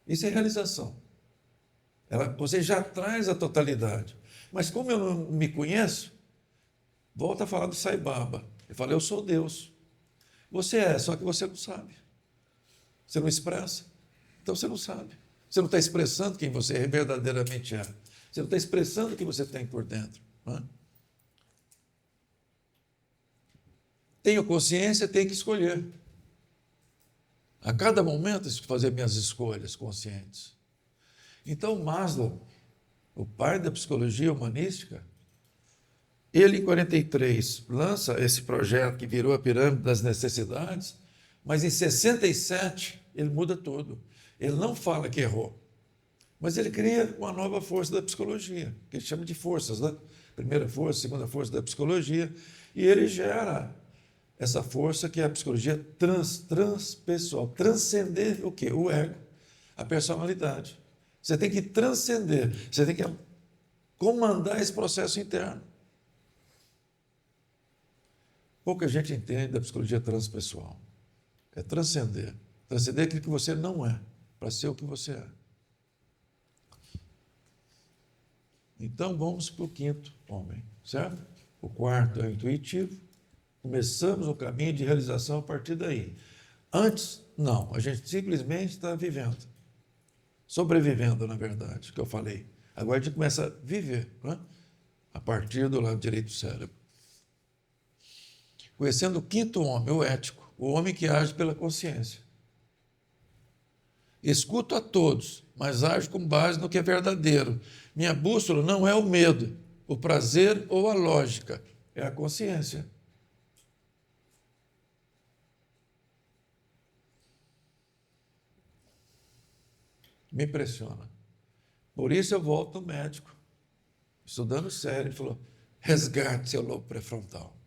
Isso é realização. Você já traz a totalidade. Mas como eu não me conheço, volta a falar do Sai Baba. Eu falo, eu sou Deus. Você é, só que você não sabe. Você não expressa. Então você não sabe. Você não está expressando quem você verdadeiramente é. Você não está expressando o que você tem por dentro. Não é? Tenho consciência, tenho que escolher. A cada momento, fazer minhas escolhas conscientes. Então, Maslow, o pai da psicologia humanística, ele, em 43, lança esse projeto que virou a pirâmide das necessidades, mas em 67 ele muda tudo. Ele não fala que errou, mas ele cria uma nova força da psicologia, que ele chama de forças, né? Primeira força, segunda força da psicologia, e ele gera essa força que é a psicologia transpessoal, transcender o quê? O ego, a personalidade. Você tem que transcender, você tem que comandar esse processo interno. Pouca gente entende da psicologia transpessoal. É transcender. Transcender aquilo que você não é, para ser o que você é. Então, vamos para o quinto homem, certo? O quarto é o intuitivo. Começamos o caminho de realização a partir daí. Antes, não. A gente simplesmente está vivendo. Sobrevivendo, na verdade, que eu falei. Agora a gente começa a viver, né? A partir do lado direito do cérebro. Conhecendo o quinto homem, o ético, o homem que age pela consciência. Escuto a todos, mas ajo com base no que é verdadeiro. Minha bússola não é o medo, o prazer ou a lógica, é a consciência. Me impressiona. Por isso eu volto ao médico, estudando sério, ele falou, resgate seu lobo pré-frontal.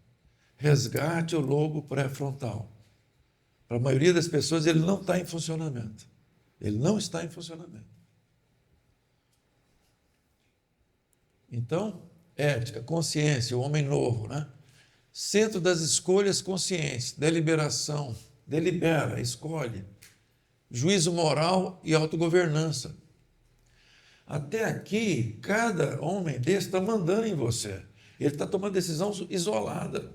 Resgate o lobo pré-frontal. Para a maioria das pessoas ele não está em funcionamento. Ele não está em funcionamento. Então, ética, consciência, o homem novo, né? Centro das escolhas conscientes, deliberação, delibera, escolhe. Juízo moral e autogovernança. Até aqui, cada homem desse está mandando em você. Ele está tomando decisão isolada.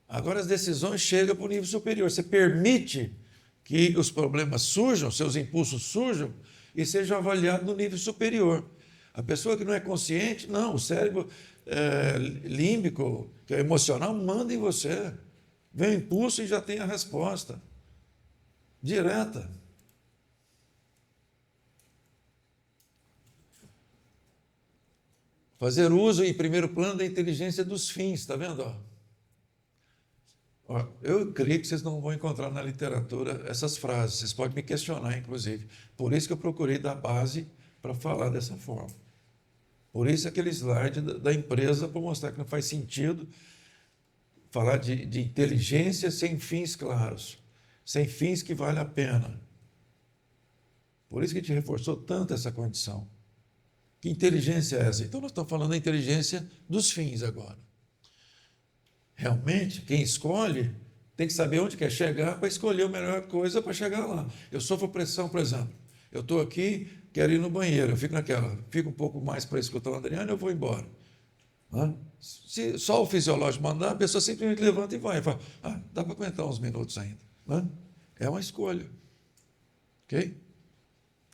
Agora as decisões chegam para o nível superior. Você permite que os problemas surjam, seus impulsos surjam e sejam avaliados no nível superior. A pessoa que não é consciente, não, o cérebro límbico, que é emocional, manda em você. Vem o impulso e já tem a resposta. Direta. Fazer uso em primeiro plano da inteligência dos fins, está vendo? Eu creio que vocês não vão encontrar na literatura essas frases, vocês podem me questionar, inclusive. Por isso que eu procurei dar base para falar dessa forma. Por isso aquele slide da empresa, para mostrar que não faz sentido falar de inteligência sem fins claros, sem fins que vale a pena. Por isso que a gente reforçou tanto essa condição. Que inteligência é essa? Então nós estamos falando da inteligência dos fins agora. Realmente, quem escolhe tem que saber onde quer chegar para escolher a melhor coisa para chegar lá. Eu sofro pressão, por exemplo. Eu estou aqui, quero ir no banheiro, eu fico naquela, fico um pouco mais para escutar o Adriano, eu vou embora. Se só o fisiológico mandar, a pessoa simplesmente levanta e vai. E fala, dá para aguentar uns minutos ainda. É uma escolha. Ok?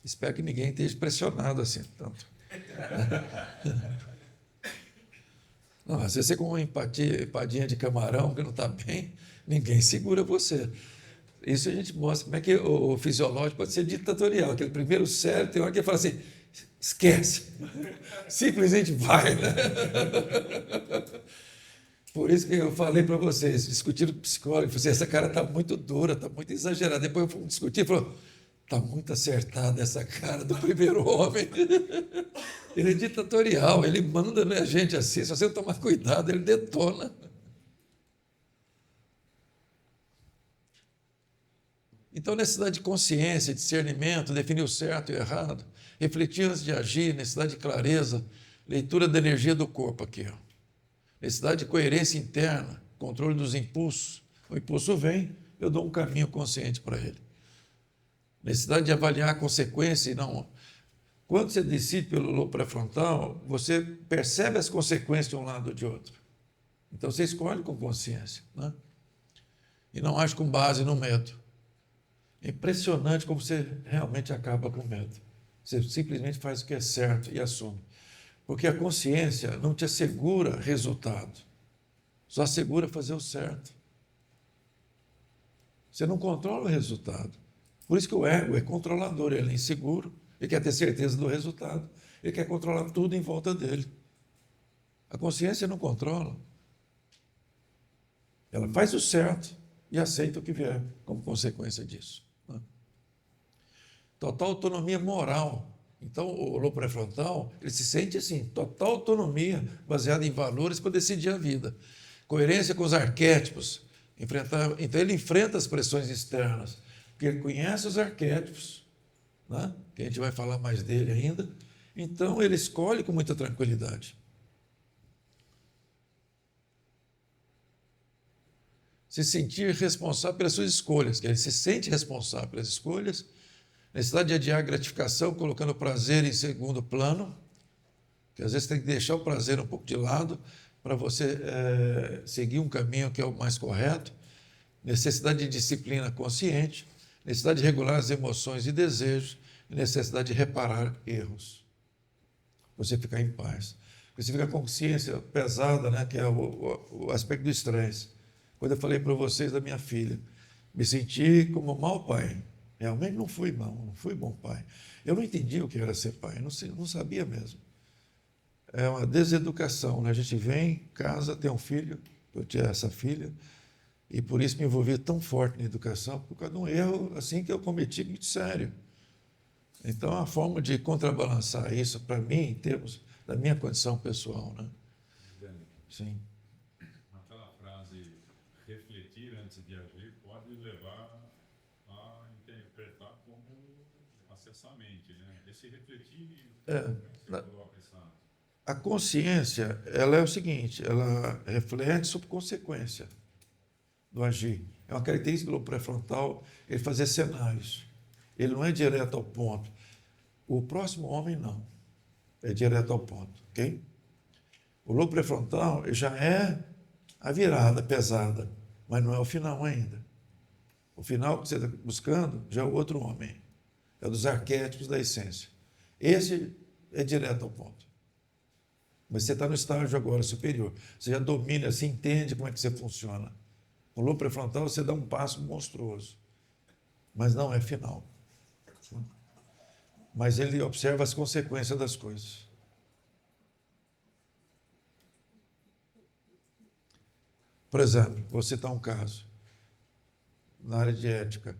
Espero que ninguém esteja pressionado assim tanto. Não, às vezes você com uma empadinha de camarão que não está bem, ninguém segura você. Isso a gente mostra como é que o fisiológico pode ser ditatorial. Aquele primeiro cérebro tem hora que ele fala assim, esquece, simplesmente vai. Né? Por isso que eu falei para vocês, discutindo com o psicólogo, eu falei, essa cara está muito dura, está muito exagerada. Depois eu fui discutir e falou, está muito acertada essa cara do primeiro homem. Ele é ditatorial, ele manda a gente assim, se você não tomar cuidado, ele detona. Então, necessidade de consciência, discernimento, definir o certo e o errado, refletir antes de agir, necessidade de clareza, leitura da energia do corpo aqui. Necessidade de coerência interna, controle dos impulsos. O impulso vem, eu dou um caminho consciente para ele. Necessidade de avaliar a consequência e não... Quando você decide pelo lobo pré-frontal, você percebe as consequências de um lado ou de outro. Então, você escolhe com consciência, né? E não age com base no medo. É impressionante como você realmente acaba com medo. Você simplesmente faz o que é certo e assume. Porque a consciência não te assegura resultado. Só assegura fazer o certo. Você não controla o resultado. Por isso que o ego é controlador, ele é inseguro, ele quer ter certeza do resultado, ele quer controlar tudo em volta dele. A consciência não controla. Ela faz o certo e aceita o que vier como consequência disso. Total autonomia moral. Então, o lobo pré-frontal, ele se sente assim, total autonomia, baseada em valores para decidir a vida. Coerência com os arquétipos. Então, ele enfrenta as pressões externas, porque ele conhece os arquétipos, né? Que a gente vai falar mais dele ainda. Então, ele escolhe com muita tranquilidade. Se sentir responsável pelas suas escolhas, que ele se sente responsável pelas escolhas. Necessidade de adiar a gratificação, colocando o prazer em segundo plano. Que às vezes tem que deixar o prazer um pouco de lado para você seguir um caminho que é o mais correto. Necessidade de disciplina consciente, necessidade de regular as emoções e desejos, e necessidade de reparar erros. Você ficar em paz. Porque você fica com a consciência pesada, né, que é o aspecto do estresse. Quando eu falei para vocês da minha filha, me senti como um mau pai. Realmente não fui mau, não fui bom pai. Eu não entendi o que era ser pai, não sabia mesmo. É uma deseducação, né? A gente vem, casa, tem um filho, eu tinha essa filha, e por isso me envolvi tão forte na educação, por causa de um erro assim que eu cometi muito sério. Então, a forma de contrabalançar isso, para mim, em termos da minha condição pessoal, né? Sim. Aquela frase, refletir antes de agir, pode levar a interpretar como acessar a mente, né? Esse refletir, você coloca essa... A consciência, ela é o seguinte, ela reflete sobre consequência do agir. É uma característica do lobo pré-frontal, ele fazer cenários. Ele não é direto ao ponto. O próximo homem, não. É direto ao ponto, ok? O lobo pré-frontal já é a virada pesada, mas não é o final ainda. O final que você está buscando já é o outro homem. É dos arquétipos da essência. Esse é direto ao ponto. Mas você está no estágio agora superior. Você já domina, você entende como é que você funciona. No lobo pré-frontal você dá um passo monstruoso. Mas não é final. Mas ele observa as consequências das coisas. Por exemplo, vou citar um caso. Na área de ética.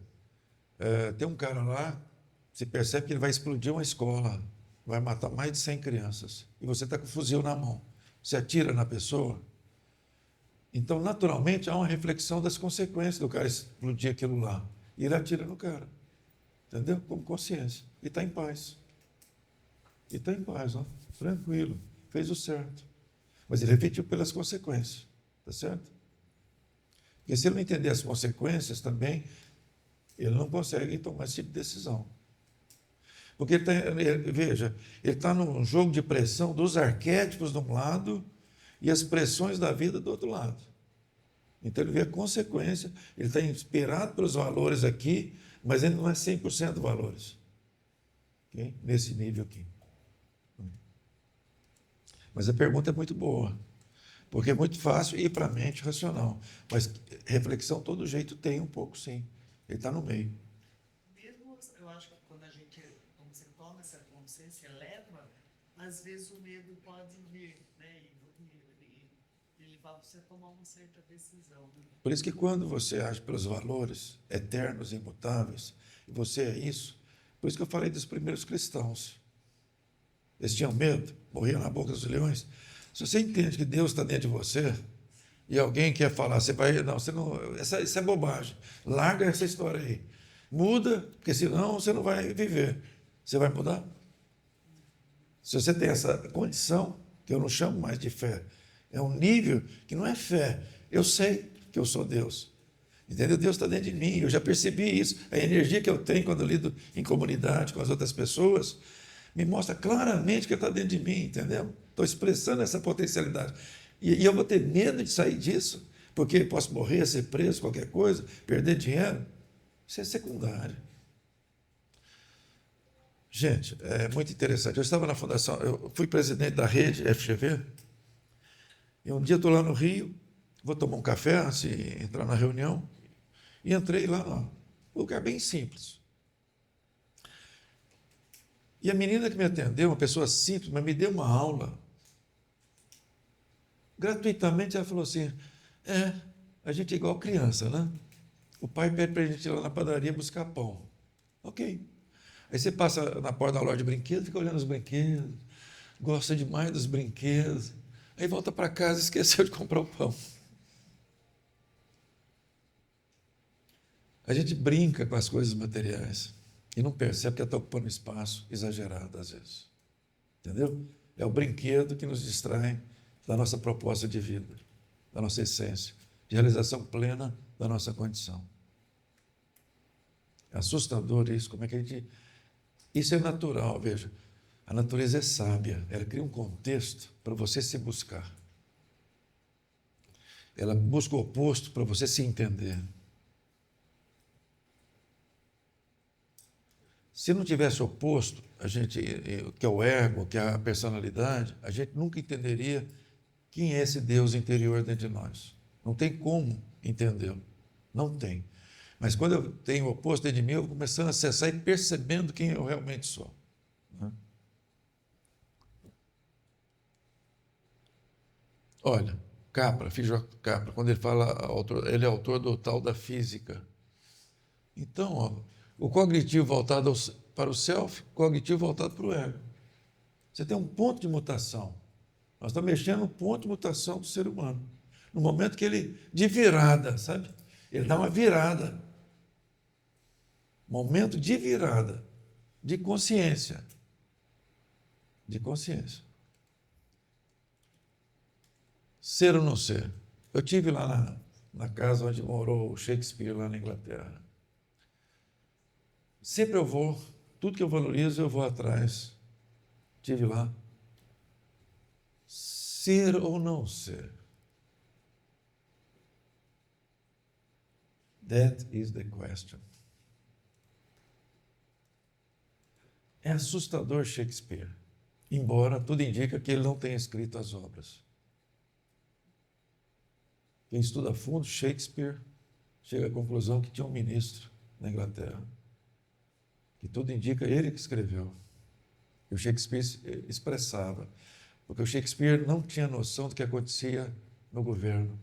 Tem um cara lá, se percebe que ele vai explodir uma escola, vai matar mais de 100 crianças, e você está com o fuzil na mão. Você atira na pessoa. Então, naturalmente, há uma reflexão das consequências do cara explodir aquilo lá. E ele atira no cara. Entendeu? Com consciência. E está em paz. E está em paz, ó. Tranquilo. Fez o certo. Mas ele refletiu pelas consequências. Está certo? Porque se ele não entender as consequências também, ele não consegue tomar esse tipo de decisão. Porque veja, ele está num jogo de pressão dos arquétipos de um lado e as pressões da vida do outro lado. Então ele vê a consequência, ele está inspirado pelos valores aqui, mas ele não é 100% valores. Okay? Nesse nível aqui. Mas a pergunta é muito boa, porque é muito fácil ir para a mente racional. Mas reflexão, todo jeito tem um pouco, sim. Ele está no meio. Mesmo, eu acho que quando você toma essa consciência, eleva, às vezes o medo pode vir, né? E levar você a tomar uma certa decisão. Né? Por isso que quando você age pelos valores eternos, imutáveis, e você é isso, por isso que eu falei dos primeiros cristãos. Eles tinham medo, morriam na boca dos leões. Se você entende que Deus está dentro de você, e alguém quer falar, você vai, não, você não, isso é bobagem. Larga essa história aí. Muda, porque senão você não vai viver. Você vai mudar? Se você tem essa condição, que eu não chamo mais de fé, é um nível que não é fé. Eu sei que eu sou Deus. Entendeu? Deus está dentro de mim, eu já percebi isso. A energia que eu tenho quando eu lido em comunidade com as outras pessoas me mostra claramente que está dentro de mim, entendeu? Estou expressando essa potencialidade. E eu vou ter medo de sair disso, porque posso morrer, ser preso, qualquer coisa, perder dinheiro. Isso é secundário. Gente, é muito interessante. Eu estava na fundação, eu fui presidente da rede FGV, e um dia estou lá no Rio, vou tomar um café antes de entrar na reunião, e entrei lá num lugar bem simples. E a menina que me atendeu, uma pessoa simples, mas me deu uma aula. Gratuitamente, ela falou assim, a gente é igual criança, né? O pai pede para a gente ir lá na padaria buscar pão. Ok. Aí você passa na porta da loja de brinquedos, fica olhando os brinquedos, gosta demais dos brinquedos, aí volta para casa e esqueceu de comprar o pão. A gente brinca com as coisas materiais e não percebe que está ocupando espaço exagerado às vezes. Entendeu? É o brinquedo que nos distrai da nossa proposta de vida, da nossa essência, de realização plena da nossa condição. É assustador isso, como é que a gente... Isso é natural, veja. A natureza é sábia, ela cria um contexto para você se buscar. Ela busca o oposto para você se entender. Se não tivesse oposto, a gente, que é o ego, que é a personalidade, a gente nunca entenderia quem é esse Deus interior dentro de nós. Não tem como entendê-lo. Não tem. Mas quando eu tenho o oposto dentro de mim, eu vou começando a acessar e percebendo quem eu realmente sou. Né? Olha, Capra, Capra, quando ele fala, ele é autor do tal da física. Então, ó, o cognitivo voltado para o self, o cognitivo voltado para o ego. Você tem um ponto de mutação. Nós estamos mexendo no ponto de mutação do ser humano. No momento que ele, de virada, sabe? Ele dá uma virada. Momento de virada, de consciência. De consciência. Ser ou não ser? Eu tive lá na casa onde morou o Shakespeare, lá na Inglaterra. Sempre eu vou, tudo que eu valorizo, eu vou atrás. Estive lá. Ser ou não ser? That is the question. É assustador Shakespeare, embora tudo indica que ele não tenha escrito as obras. Quem estuda a fundo Shakespeare chega à conclusão que tinha um ministro na Inglaterra, que tudo indica ele que escreveu. E o Shakespeare expressava, porque o Shakespeare não tinha noção do que acontecia no governo.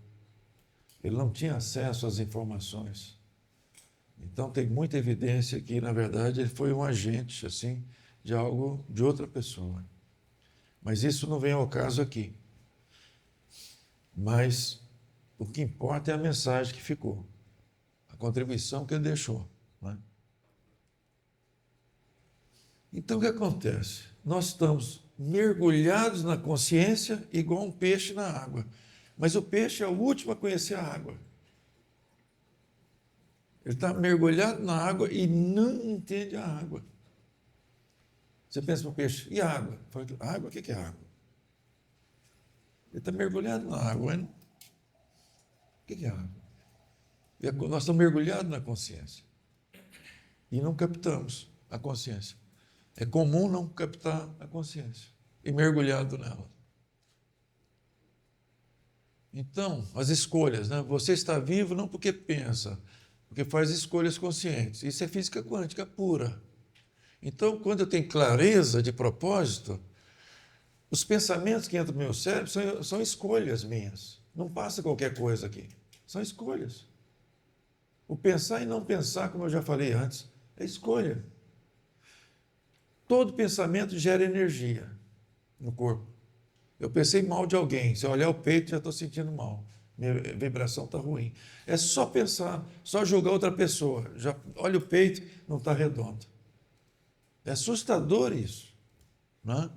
Ele não tinha acesso às informações. Então tem muita evidência que, na verdade, ele foi um agente assim de algo de outra pessoa. Mas isso não vem ao caso aqui. Mas o que importa é a mensagem que ficou, a contribuição que ele deixou. Né? Então, o que acontece? Nós estamos mergulhados na consciência igual um peixe na água. Mas o peixe é o último a conhecer a água. Ele está mergulhado na água e não entende a água. Você pensa no peixe, e a água? Fala, água? O que é água? Ele está mergulhado na água. Hein? O que é água? Nós estamos mergulhados na consciência. E não captamos a consciência. É comum não captar a consciência e mergulhado nela. Então, as escolhas, né? Você está vivo não porque pensa, porque faz escolhas conscientes. Isso é física quântica pura. Então, quando eu tenho clareza de propósito, os pensamentos que entram no meu cérebro são escolhas minhas. Não passa qualquer coisa aqui. São escolhas. O pensar e não pensar, como eu já falei antes, é escolha. Todo pensamento gera energia no corpo. Eu pensei mal de alguém. Se eu olhar o peito, já estou sentindo mal. Minha vibração está ruim. É só pensar, só julgar outra pessoa. Já olha o peito, não está redondo. É assustador isso. Né?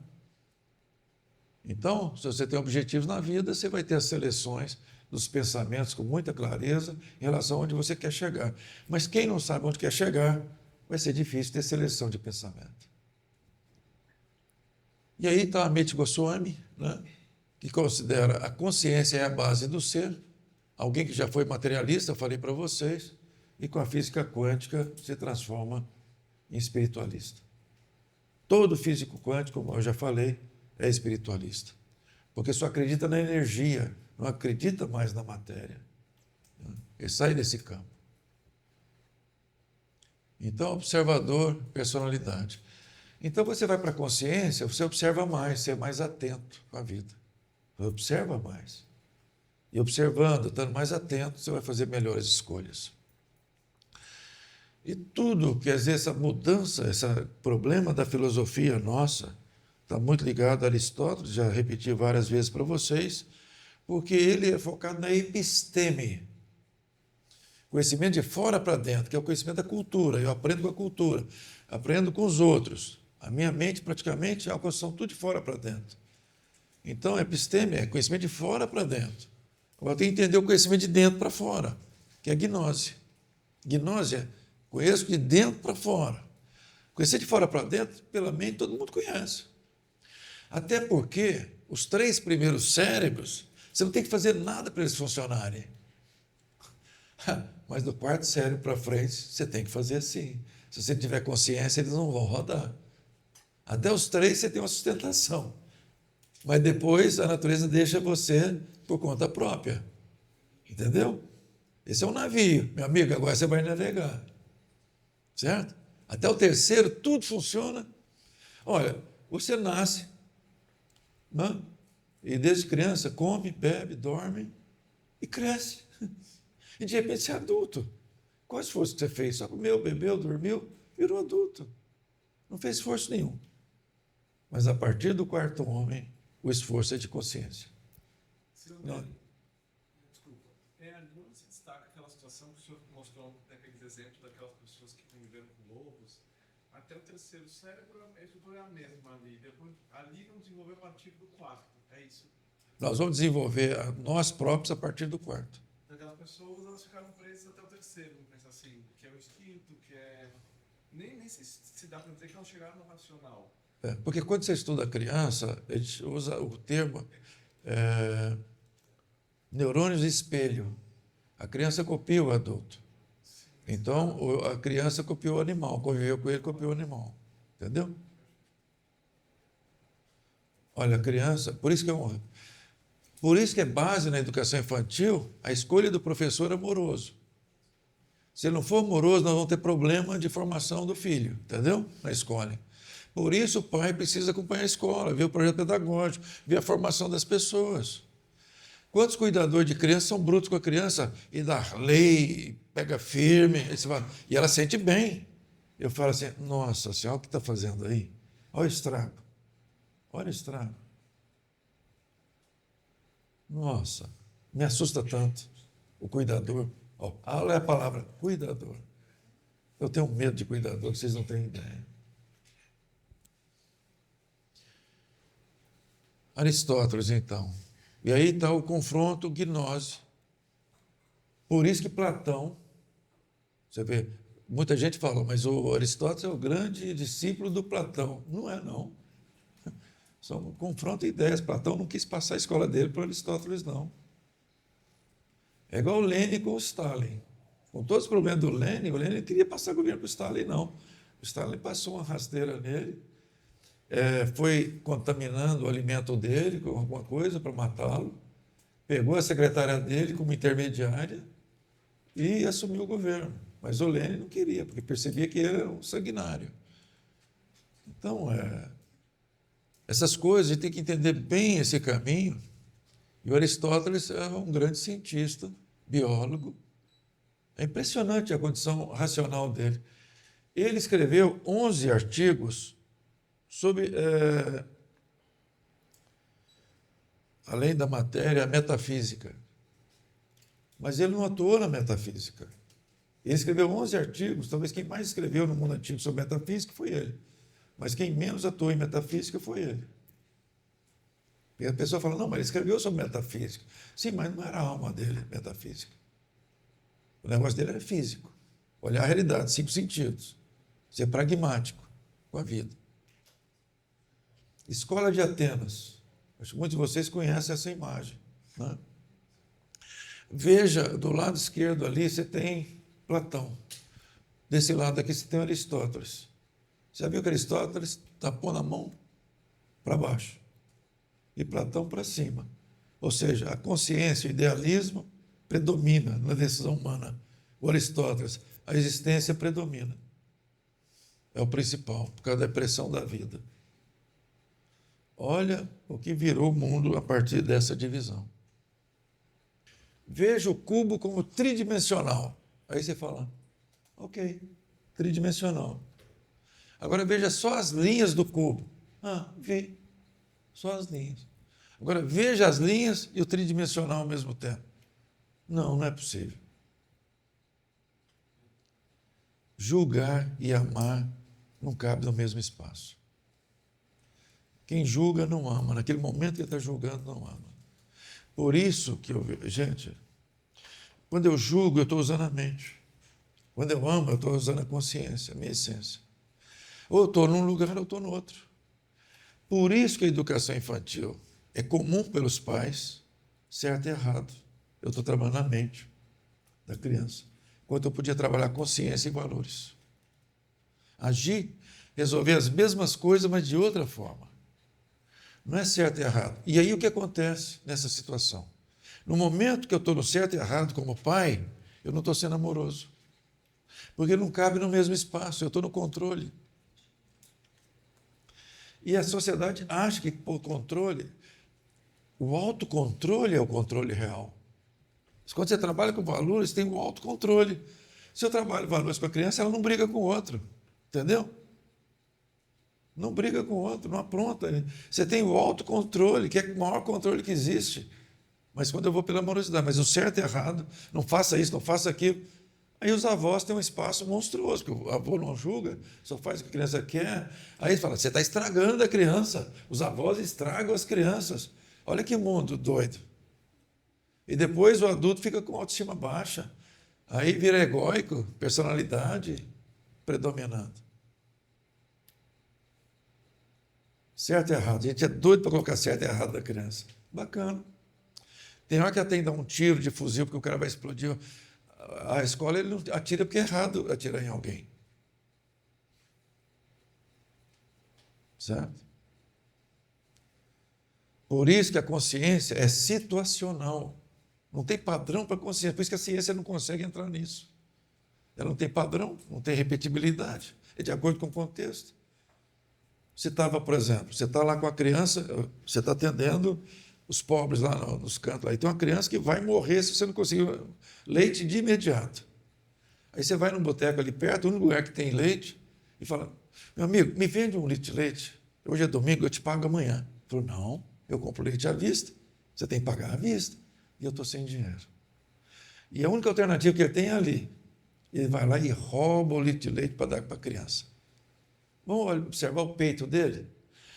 Então, se você tem objetivos na vida, você vai ter as seleções dos pensamentos com muita clareza em relação a onde você quer chegar. Mas quem não sabe onde quer chegar, vai ser difícil ter seleção de pensamento. E aí está a Amitabha Goswami, né, que considera a consciência é a base do ser, alguém que já foi materialista, eu falei para vocês, e com a física quântica se transforma em espiritualista. Todo físico quântico, como eu já falei, é espiritualista, porque só acredita na energia, não acredita mais na matéria. Ele sai desse campo. Então, observador, personalidade. Então, você vai para a consciência, você observa mais, você é mais atento com a vida. Você observa mais. E observando, estando mais atento, você vai fazer melhores escolhas. E tudo, quer dizer, essa mudança, esse problema da filosofia nossa, está muito ligado a Aristóteles, já repeti várias vezes para vocês, porque ele é focado na episteme. Conhecimento de fora para dentro, que é o conhecimento da cultura. Eu aprendo com a cultura, aprendo com os outros. A minha mente, praticamente, é uma construção tudo de fora para dentro. Então, episteme é conhecimento de fora para dentro. Agora, eu tenho que entender o conhecimento de dentro para fora, que é a gnose. Gnose é conheço de dentro para fora. Conhecer de fora para dentro, pela mente, todo mundo conhece. Até porque os 3 primeiros cérebros, você não tem que fazer nada para eles funcionarem. Mas do 4º cérebro para frente, você tem que fazer assim. Se você tiver consciência, eles não vão rodar. Até os 3 você tem uma sustentação. Mas depois a natureza deixa você por conta própria. Entendeu? Esse é um navio. Meu amigo, agora você vai navegar. Certo? Até o 3º, tudo funciona. Olha, você nasce, né? E desde criança come, bebe, dorme e cresce. E de repente você é adulto. Qual esforço que você fez? Só comeu, bebeu, dormiu, virou adulto. Não fez esforço nenhum. Mas a partir do 4º homem, o esforço é de consciência. Não. Desculpa. Ali onde se destaca aquela situação que o senhor mostrou naqueles exemplos daquelas pessoas que conviveram com lobos, até o 3º cérebro, a estrutura é a mesma ali. Depois, ali vamos desenvolver a partir do 4º. É isso. Nós vamos desenvolver nós próprios a partir do 4º. Aquelas pessoas, elas ficaram presas até o 3º, vamos pensar assim, que é o instinto, que é... Nem se dá para dizer que não chegaram no racional. Porque quando você estuda a criança, a gente usa o termo neurônios de espelho. A criança copia o adulto. Então, a criança copiou o animal, conviveu com ele, copiou o animal. Entendeu? Olha, a criança, por isso que é base na educação infantil a escolha do professor amoroso. Se ele não for amoroso, nós vamos ter problema de formação do filho, entendeu? Na escola. Por isso o pai precisa acompanhar a escola, ver o projeto pedagógico, ver a formação das pessoas. Quantos cuidadores de criança são brutos com a criança e dá lei, pega firme, e ela sente bem. Eu falo assim, nossa senhora, olha o que está fazendo aí? Olha o estrago. Olha o estrago. Nossa, me assusta tanto o cuidador. Olha a palavra, cuidador. Eu tenho medo de cuidador, vocês não têm ideia. Aristóteles, então. E aí está o confronto gnose. Por isso que Platão, você vê, muita gente fala, mas o Aristóteles é o grande discípulo do Platão. Não é, não. Só um confronto de ideias. Platão não quis passar a escola dele para Aristóteles, não. É igual o Lênin com o Stalin. Com todos os problemas do Lênin, o Lênin queria passar governo para o Stalin, não. O Stalin passou uma rasteira nele, foi contaminando o alimento dele com alguma coisa para matá-lo, pegou a secretária dele como intermediária e assumiu o governo. Mas o Lênin não queria, porque percebia que ele era um sanguinário. Então, essas coisas, a gente tem que entender bem esse caminho. E o Aristóteles é um grande cientista, biólogo. É impressionante a condição racional dele. Ele escreveu 11 artigos sobre, além da matéria, a metafísica. Mas ele não atuou na metafísica. Ele escreveu 11 artigos, talvez quem mais escreveu no mundo antigo sobre metafísica foi ele. Mas quem menos atuou em metafísica foi ele. E a pessoa fala, não, mas ele escreveu sobre metafísica. Sim, mas não era a alma dele, metafísica. O negócio dele era físico. Olhar a realidade, 5 sentidos. Ser pragmático com a vida. Escola de Atenas. Acho que muitos de vocês conhecem essa imagem, né? Veja, do lado esquerdo ali você tem Platão. Desse lado aqui você tem Aristóteles. Já viu que Aristóteles tapou na mão para baixo e Platão para cima. Ou seja, a consciência, o idealismo predomina na decisão humana. O Aristóteles, a existência predomina. É o principal, por causa da pressão da vida. Olha o que virou o mundo a partir dessa divisão. Veja o cubo como tridimensional. Aí você fala, ok, tridimensional. Agora veja só as linhas do cubo. Vi. Só as linhas. Agora veja as linhas e o tridimensional ao mesmo tempo. Não é possível. Julgar e amar não cabe no mesmo espaço. Quem julga não ama. Naquele momento que ele está julgando, não ama. Por isso que gente, quando eu julgo, eu estou usando a mente. Quando eu amo, eu estou usando a consciência, a minha essência. Ou eu estou num lugar, ou eu estou no outro. Por isso que a educação infantil é comum pelos pais, certo e errado. Eu estou trabalhando na mente da criança, enquanto eu podia trabalhar consciência e valores. Agir, resolver as mesmas coisas, mas de outra forma. Não é certo e errado. E aí o que acontece nessa situação? No momento que eu estou no certo e errado como pai, eu não estou sendo amoroso. Porque não cabe no mesmo espaço, eu estou no controle. E a sociedade acha que por controle, o autocontrole é o controle real. Quando você trabalha com valores, tem o autocontrole. Se eu trabalho valores com a criança, ela não briga com o outro. Entendeu? Não briga com o outro, não apronta. Você tem o autocontrole, que é o maior controle que existe. Mas quando eu vou pela amorosidade, mas o certo e errado, não faça isso, não faça aquilo. Aí os avós têm um espaço monstruoso, que o avô não julga, só faz o que a criança quer. Aí ele fala, você está estragando a criança. Os avós estragam as crianças. Olha que mundo doido. E depois o adulto fica com autoestima baixa. Aí vira egóico, personalidade predominando. Certo e errado. A gente é doido para colocar certo e errado da criança. Bacana. Tem hora que até dar um tiro de fuzil, porque o cara vai explodir. A escola ele não atira porque é errado atirar em alguém. Certo? Por isso que a consciência é situacional. Não tem padrão para a consciência. Por isso que a ciência não consegue entrar nisso. Ela não tem padrão, não tem repetibilidade. É de acordo com o contexto. Você estava, por exemplo, você está lá com a criança, você está atendendo os pobres lá nos cantos. Aí tem uma criança que vai morrer se você não conseguir leite de imediato. Aí você vai num boteco ali perto, um lugar que tem leite, e fala, meu amigo, me vende 1 litro de leite. Hoje é domingo, eu te pago amanhã. Ele falou, não, eu compro leite à vista. Você tem que pagar à vista. E eu estou sem dinheiro. E a única alternativa que ele tem é ali. Ele vai lá e rouba o litro de leite para dar para a criança. Vamos observar o peito dele?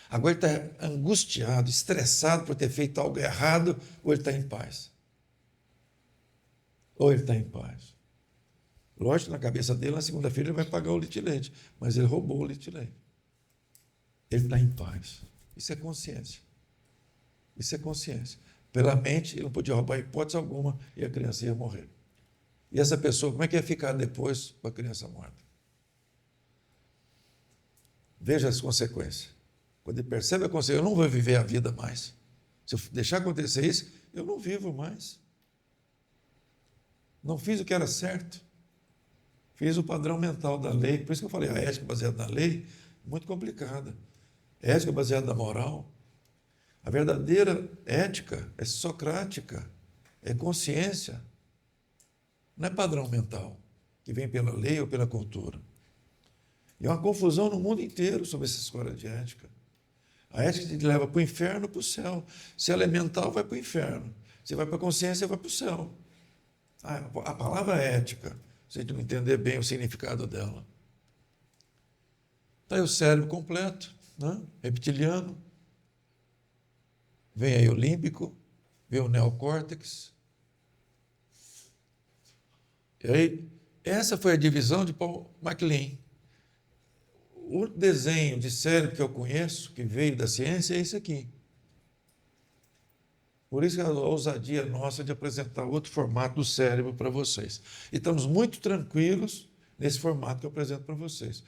Agora ele está angustiado, estressado por ter feito algo errado, ou ele está em paz? Ou ele está em paz? Lógico, na cabeça dele, na segunda-feira, ele vai pagar o litro de leite, mas ele roubou o litro de leite. Ele está em paz. Isso é consciência. Isso é consciência. Pela mente, ele não podia roubar hipótese alguma e a criança ia morrer. E essa pessoa, como é que ia ficar depois com a criança morta? Veja as consequências. Quando ele percebe a consequência, eu não vou viver a vida mais. Se eu deixar acontecer isso, eu não vivo mais. Não fiz o que era certo. Fiz o padrão mental da lei. Por isso que eu falei, a ética baseada na lei, muito complicada. A ética baseada na moral. A verdadeira ética é socrática, é consciência. Não é padrão mental, que vem pela lei ou pela cultura. E é uma confusão no mundo inteiro sobre essa escola de ética. A ética te leva para o inferno ou para o céu. Se ela é mental, vai para o inferno. Se vai para a consciência, vai para o céu. A palavra ética, se a gente não entender bem o significado dela. Está aí o cérebro completo, né? Reptiliano. Vem aí o límbico, vem o neocórtex. E aí, essa foi a divisão de Paul MacLean. O desenho de cérebro que eu conheço, que veio da ciência, é esse aqui. Por isso a ousadia nossa de apresentar outro formato do cérebro para vocês. E estamos muito tranquilos nesse formato que eu apresento para vocês.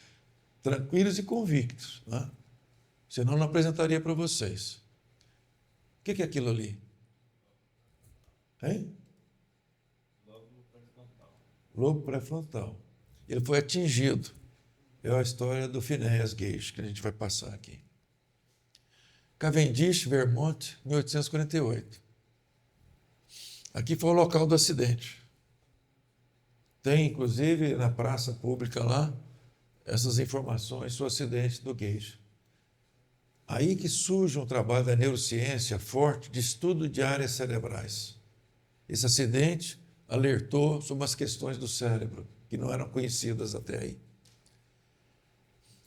Tranquilos e convictos, né? Senão não apresentaria para vocês. O que é aquilo ali? Hein? Lobo pré-frontal. Ele foi atingido. É a história do Phineas Gage, que a gente vai passar aqui. Cavendish, Vermont, 1848. Aqui foi o local do acidente. Tem, inclusive, na praça pública lá, essas informações sobre o acidente do Gage. Aí que surge um trabalho da neurociência forte de estudo de áreas cerebrais. Esse acidente alertou sobre as questões do cérebro, que não eram conhecidas até aí.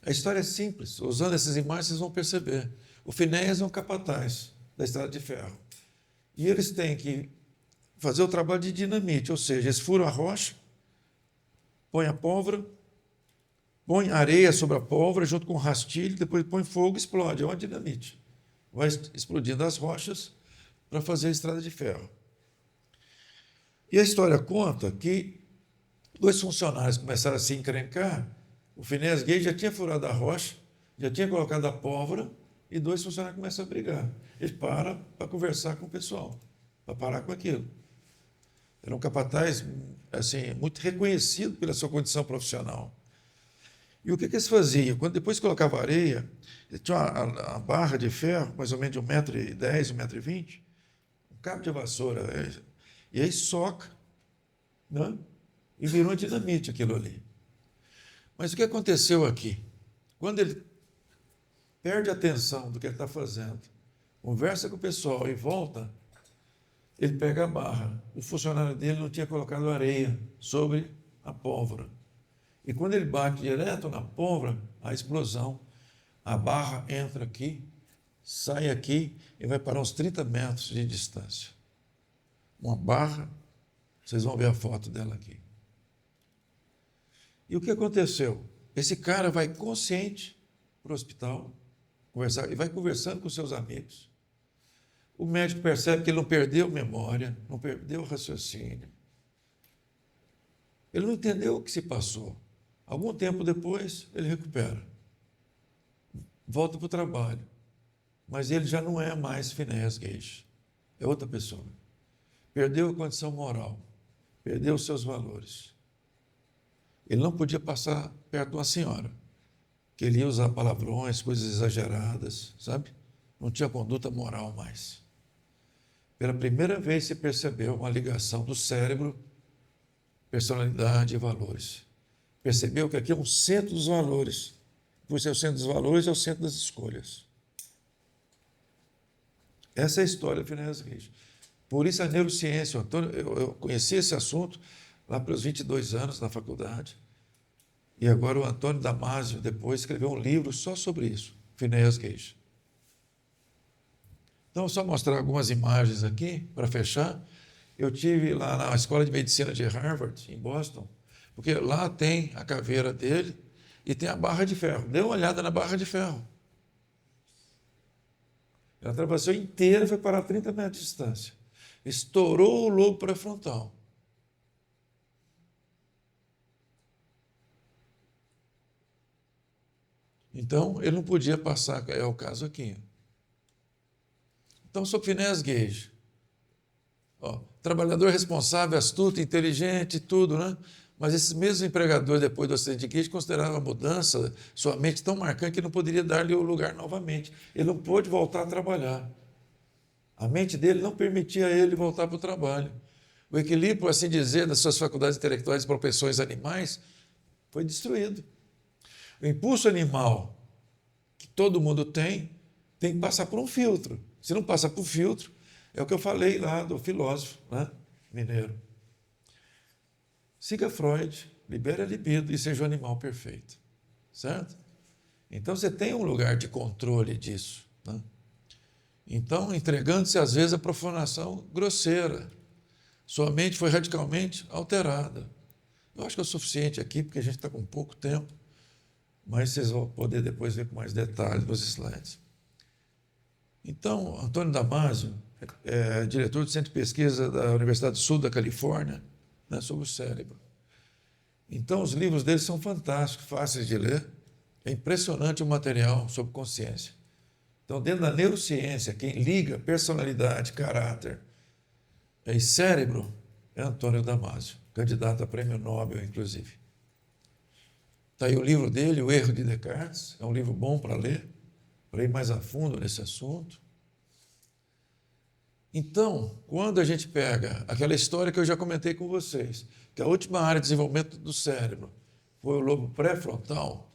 A história é simples. Usando essas imagens, vocês vão perceber. O Phineas é um capataz da Estrada de Ferro. E eles têm que fazer o trabalho de dinamite, ou seja, eles furam a rocha, põem a pólvora, põe areia sobre a pólvora junto com o rastilho, depois põe fogo e explode. É uma dinamite. Vai explodindo as rochas para fazer a estrada de ferro. E a história conta que 2 funcionários começaram a se encrencar, o Phineas Gage já tinha furado a rocha, já tinha colocado a pólvora, e 2 funcionários começam a brigar. Ele para conversar com o pessoal, para parar com aquilo. Era um capataz assim, muito reconhecido pela sua condição profissional. E o que eles faziam? Depois colocava areia, tinha uma barra de ferro, mais ou menos de 1,10 m, 1,20 m, um cabo de vassoura, e aí soca, né? E virou uma dinamite aquilo ali. Mas o que aconteceu aqui? Quando ele perde a atenção do que ele está fazendo, conversa com o pessoal e volta, ele pega a barra. O funcionário dele não tinha colocado areia sobre a pólvora. E quando ele bate direto na pólvora, a explosão, a barra entra aqui, sai aqui e vai para uns 30 metros de distância. Uma barra, vocês vão ver a foto dela aqui. E o que aconteceu? Esse cara vai consciente para o hospital, conversar, e vai conversando com seus amigos. O médico percebe que ele não perdeu memória, não perdeu raciocínio. Ele não entendeu o que se passou. Algum tempo depois, ele recupera. Volta para o trabalho. Mas ele já não é mais Phineas Gage. É outra pessoa. Perdeu a condição moral. Perdeu os seus valores. Ele não podia passar perto de uma senhora, que ele ia usar palavrões, coisas exageradas, sabe? Não tinha conduta moral mais. Pela primeira vez se percebeu uma ligação do cérebro, personalidade e valores. Percebeu que aqui é um centro dos valores. Por ser o centro dos valores, é o centro das escolhas. Essa é a história do Phineas Gage. Por isso a neurociência, Antônio, eu conheci esse assunto lá pelos 22 anos na faculdade. E agora o Antônio Damasio, depois, escreveu um livro só sobre isso, Phineas Gage. Então, só mostrar algumas imagens aqui, para fechar. Eu tive lá na Escola de Medicina de Harvard, em Boston, porque lá tem a caveira dele e tem a barra de ferro. Dê uma olhada na barra de ferro. Ela atravessou inteira e foi parar a 30 metros de distância. Estourou o lobo pré-frontal. Então, ele não podia passar, é o caso aqui. Então, sou Phineas Gage. Ó, trabalhador responsável, astuto, inteligente, tudo, né? Mas esses mesmos empregadores, depois do acidente de Gage, consideraram a mudança, sua mente tão marcante que não poderia dar-lhe o lugar novamente. Ele não pôde voltar a trabalhar. A mente dele não permitia a ele voltar para o trabalho. O equilíbrio, por assim dizer, das suas faculdades intelectuais e propensões animais foi destruído. O impulso animal que todo mundo tem que passar por um filtro. Se não passa por filtro, é o que eu falei lá do filósofo, né, mineiro. Siga Freud, libere a libido e seja o animal perfeito. Certo? Então você tem um lugar de controle disso. Né? Então, entregando-se às vezes à profanação grosseira. Sua mente foi radicalmente alterada. Eu acho que é o suficiente aqui, porque a gente está com pouco tempo. Mas vocês vão poder depois ver com mais detalhes nos slides. Então, Antônio Damasio é diretor do Centro de Pesquisa da Universidade do Sul da Califórnia, né, sobre o cérebro. Então, os livros dele são fantásticos, fáceis de ler. É impressionante o material sobre consciência. Então, dentro da neurociência, quem liga personalidade, caráter e cérebro é Antônio Damasio, candidato a prêmio Nobel, inclusive. Está aí o livro dele, O Erro de Descartes, é um livro bom para ler ir mais a fundo nesse assunto. Então, quando a gente pega aquela história que eu já comentei com vocês, que a última área de desenvolvimento do cérebro foi o lobo pré-frontal,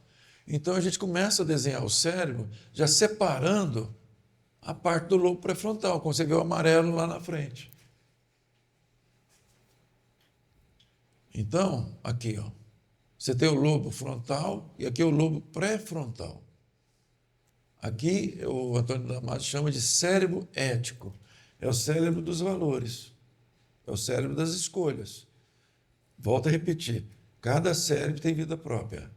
então a gente começa a desenhar o cérebro já separando a parte do lobo pré-frontal, como você vê o amarelo lá na frente. Então, aqui, ó, você tem o lobo frontal e aqui é o lobo pré-frontal. Aqui o Antônio Damasio chama de cérebro ético. É o cérebro dos valores. É o cérebro das escolhas. Volto a repetir. Cada cérebro tem vida própria.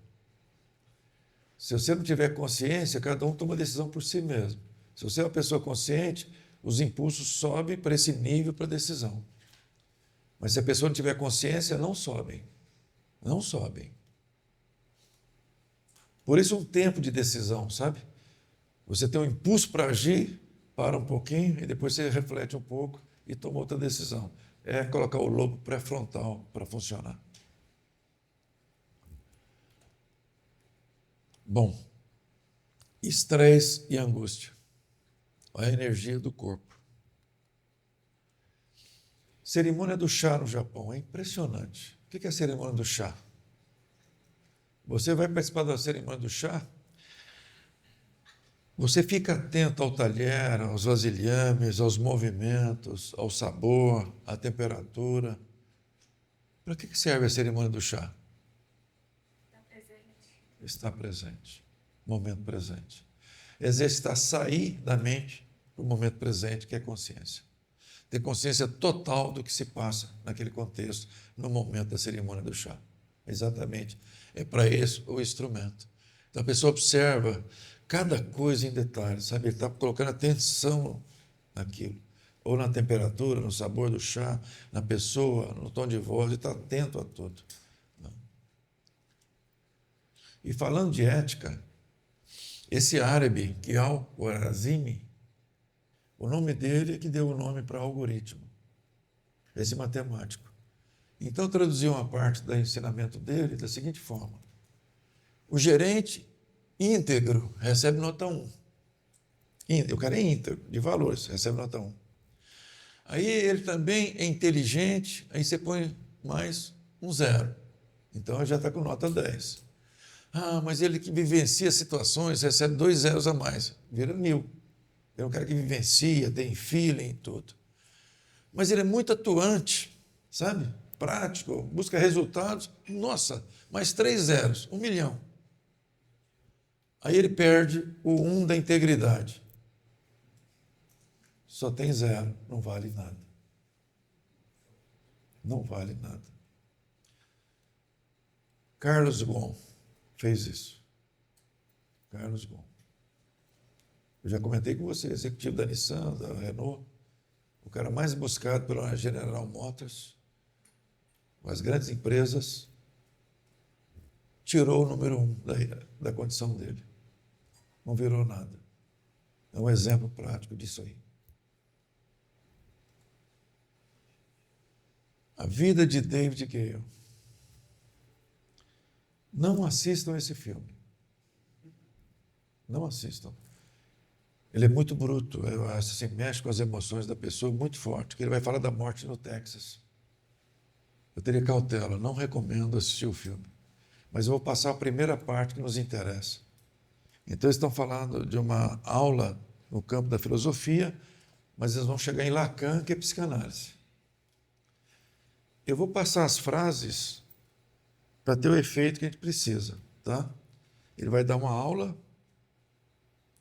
Se você não tiver consciência, cada um toma decisão por si mesmo. Se você é uma pessoa consciente, os impulsos sobem para esse nível para decisão. Mas se a pessoa não tiver consciência, não sobem. Não sobem. Por isso um tempo de decisão, sabe? Você tem um impulso para agir, para um pouquinho e depois você reflete um pouco e toma outra decisão. É colocar o lobo pré-frontal para funcionar. Bom, estresse e angústia. Olha a energia do corpo. Cerimônia do chá no Japão, é impressionante. O que é a cerimônia do chá? Você vai participar da cerimônia do chá, você fica atento ao talher, aos vasilhames, aos movimentos, ao sabor, à temperatura. Para que serve a cerimônia do chá? Estar presente, momento presente. Exercitar, sair da mente para o momento presente, que é consciência. Ter consciência total do que se passa naquele contexto, no momento da cerimônia do chá. Exatamente. É para isso o instrumento. Então a pessoa observa cada coisa em detalhe, sabe? Ele está colocando atenção naquilo. Ou na temperatura, no sabor do chá, na pessoa, no tom de voz, ele está atento a tudo. E falando de ética, esse árabe, Al-Khwarizmi, o nome dele é que deu o nome para algoritmo, esse matemático. Então, traduziu uma parte do ensinamento dele da seguinte forma: o gerente íntegro recebe nota 1. O cara é íntegro, de valores, recebe nota 1. Aí ele também é inteligente, aí você põe mais um 0. Então, ele já está com nota 10. Ah, mas ele que vivencia situações recebe 2 zeros a mais, vira 1000. É um cara que vivencia, tem feeling e tudo. Mas ele é muito atuante, sabe? Prático, busca resultados. Nossa, mais 3 zeros, 1 milhão. Aí ele perde o 1 da integridade. Só tem 0, não vale nada. Não vale nada. Carlos Ghosn fez isso. Carlos Ghosn. Eu já comentei com você, executivo da Nissan, da Renault, o cara mais buscado pela General Motors, as grandes empresas, tirou o número 1 da condição dele. Não virou nada. É um exemplo prático disso aí. A vida de David Gale. Não assistam esse filme. Não assistam. Ele é muito bruto, eu acho, assim, mexe com as emoções da pessoa muito forte, que ele vai falar da morte no Texas. Eu teria cautela, não recomendo assistir o filme. Mas eu vou passar a primeira parte que nos interessa. Então, eles estão falando de uma aula no campo da filosofia, mas eles vão chegar em Lacan, que é psicanálise. Eu vou passar as frases para ter o efeito que a gente precisa, tá? Ele vai dar uma aula.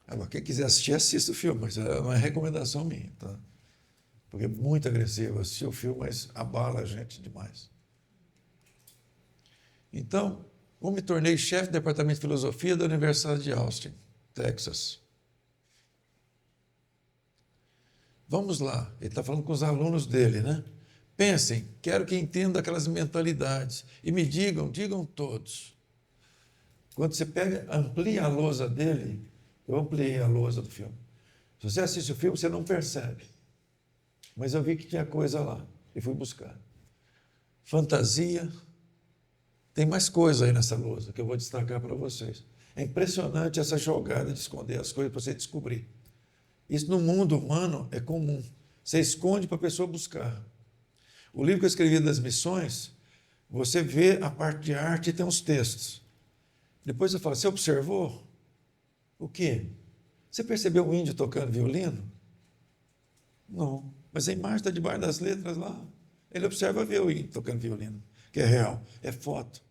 Agora, quem quiser assistir, assista o filme, mas é uma recomendação minha, tá? Porque é muito agressivo assistir o filme, mas abala a gente demais. Então, eu me tornei chefe do departamento de filosofia da Universidade de Austin, Texas. Vamos lá, ele está falando com os alunos dele, né? Pensem, quero que entendam aquelas mentalidades e me digam todos. Quando você pega, amplia a lousa dele, eu ampliei a lousa do filme. Se você assiste o filme, você não percebe. Mas eu vi que tinha coisa lá e fui buscar. Fantasia. Tem mais coisa aí nessa lousa que eu vou destacar para vocês. É impressionante essa jogada de esconder as coisas para você descobrir. Isso no mundo humano é comum. Você esconde para a pessoa buscar. O livro que eu escrevi das missões, você vê a parte de arte e tem uns textos. Depois você fala, você observou? O quê? Você percebeu o índio tocando violino? Não. Mas a imagem está debaixo das letras lá. Ele observa ver o índio tocando violino, que é real. É foto.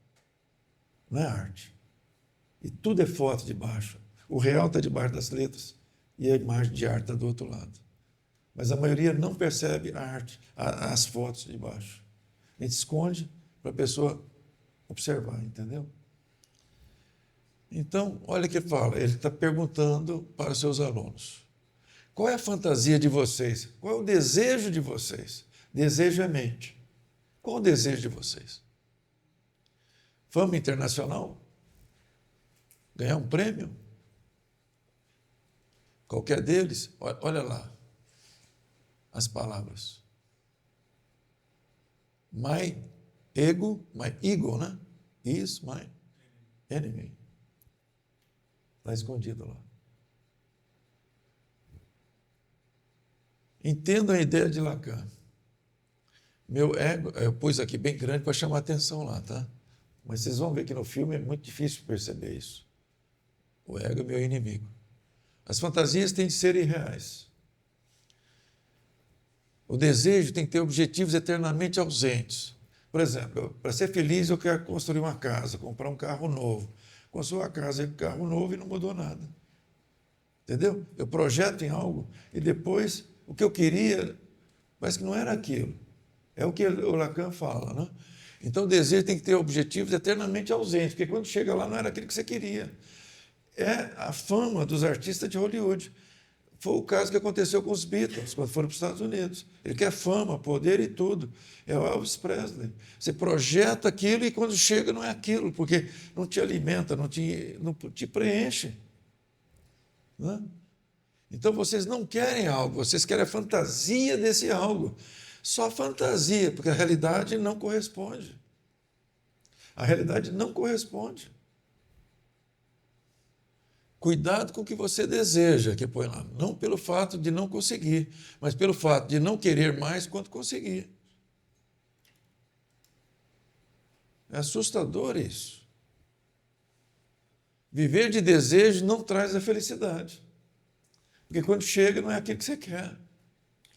Não é arte. E tudo é foto debaixo. O real está debaixo das letras e a imagem de arte está do outro lado. Mas a maioria não percebe a arte, as fotos de baixo. A gente esconde para a pessoa observar, entendeu? Então, olha o que ele fala. Ele está perguntando para os seus alunos. Qual é a fantasia de vocês? Qual é o desejo de vocês? Desejo é mente. Qual é o desejo de vocês? Fama internacional? Ganhar um prêmio? Qualquer deles? Olha lá as palavras. My ego, né? Is my enemy. Está escondido lá. Entendam a ideia de Lacan. Meu ego, eu pus aqui bem grande para chamar a atenção lá, tá? Mas vocês vão ver que no filme é muito difícil perceber isso. O ego é meu inimigo. As fantasias têm de ser irreais. O desejo tem que ter objetivos eternamente ausentes. Por exemplo, para ser feliz eu quero construir uma casa, comprar um carro novo. Construiu a casa e um carro novo e não mudou nada. Entendeu? Eu projeto em algo e depois o que eu queria, parece que não era aquilo. É o que o Lacan fala, né? Então o desejo tem que ter objetivos eternamente ausentes, porque quando chega lá não era aquilo que você queria. É a fama dos artistas de Hollywood. Foi o caso que aconteceu com os Beatles, quando foram para os Estados Unidos. Ele quer fama, poder e tudo. É o Elvis Presley. Você projeta aquilo e quando chega não é aquilo, porque não te alimenta, não te preenche. Né? Então vocês não querem algo, vocês querem a fantasia desse algo. Só fantasia, porque a realidade não corresponde. A realidade não corresponde. Cuidado com o que você deseja, que põe lá. Não pelo fato de não conseguir, mas pelo fato de não querer mais quanto conseguir. É assustador isso. Viver de desejo não traz a felicidade. Porque quando chega não é aquilo que você quer.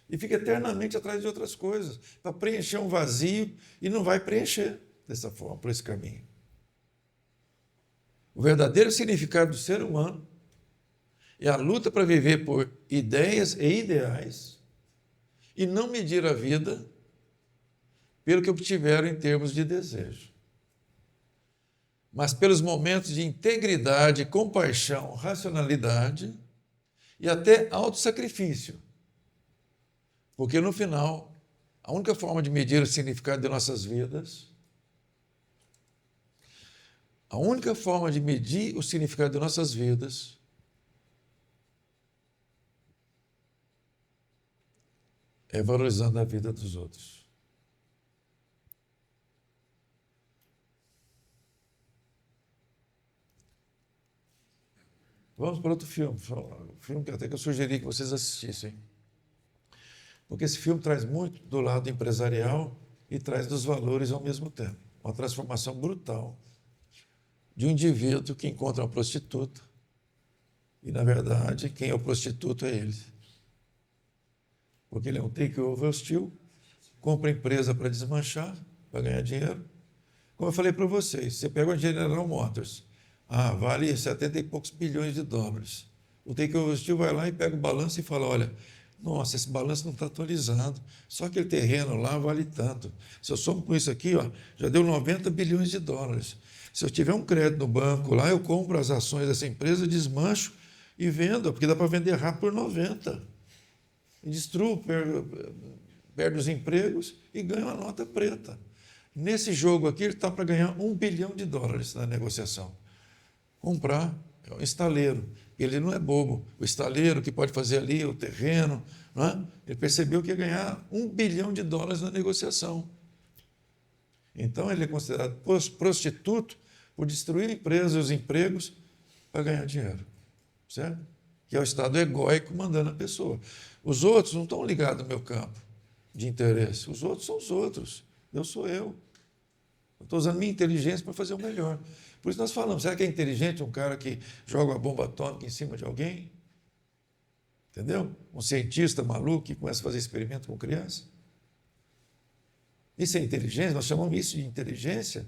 E fica eternamente atrás de outras coisas, para preencher um vazio e não vai preencher dessa forma, por esse caminho. O verdadeiro significado do ser humano é a luta para viver por ideias e ideais e não medir a vida pelo que obtiveram em termos de desejo, mas pelos momentos de integridade, compaixão, racionalidade e até autossacrifício. Porque, no final, a única forma de medir o significado de nossas vidas, a única forma de medir o significado de nossas vidas é valorizando a vida dos outros. Vamos para outro filme, um filme que até que eu sugeri que vocês assistissem. Porque esse filme traz muito do lado empresarial e traz dos valores ao mesmo tempo. Uma transformação brutal de um indivíduo que encontra uma prostituta e, na verdade, quem é o prostituto é ele. Porque ele é um take-over hostil, compra a empresa para desmanchar, para ganhar dinheiro. Como eu falei para vocês, você pega a General Motors, vale 70 e poucos bilhões de dólares. O take-over hostil vai lá e pega o balanço e fala, olha, nossa, esse balanço não está atualizado. Só aquele terreno lá vale tanto. Se eu somo com isso aqui, já deu 90 bilhões de dólares. Se eu tiver um crédito no banco lá, eu compro as ações dessa empresa, desmancho e vendo, porque dá para vender rápido por 90. E destruo, perde os empregos e ganho uma nota preta. Nesse jogo aqui, ele está para ganhar $1 bilhão na negociação. Comprar é um estaleiro. Ele não é bobo. O estaleiro que pode fazer ali o terreno, não é? Ele percebeu que ia ganhar $1 bilhão na negociação. Então, ele é considerado prostituto por destruir empresas e os empregos para ganhar dinheiro. Certo? Que é o estado egóico mandando a pessoa. Os outros não estão ligados ao meu campo de interesse. Os outros são os outros. Eu sou eu. Eu estou usando minha inteligência para fazer o melhor. Por isso nós falamos, será que é inteligente um cara que joga uma bomba atômica em cima de alguém? Entendeu? Um cientista maluco que começa a fazer experimento com criança? Isso é inteligência? Nós chamamos isso de inteligência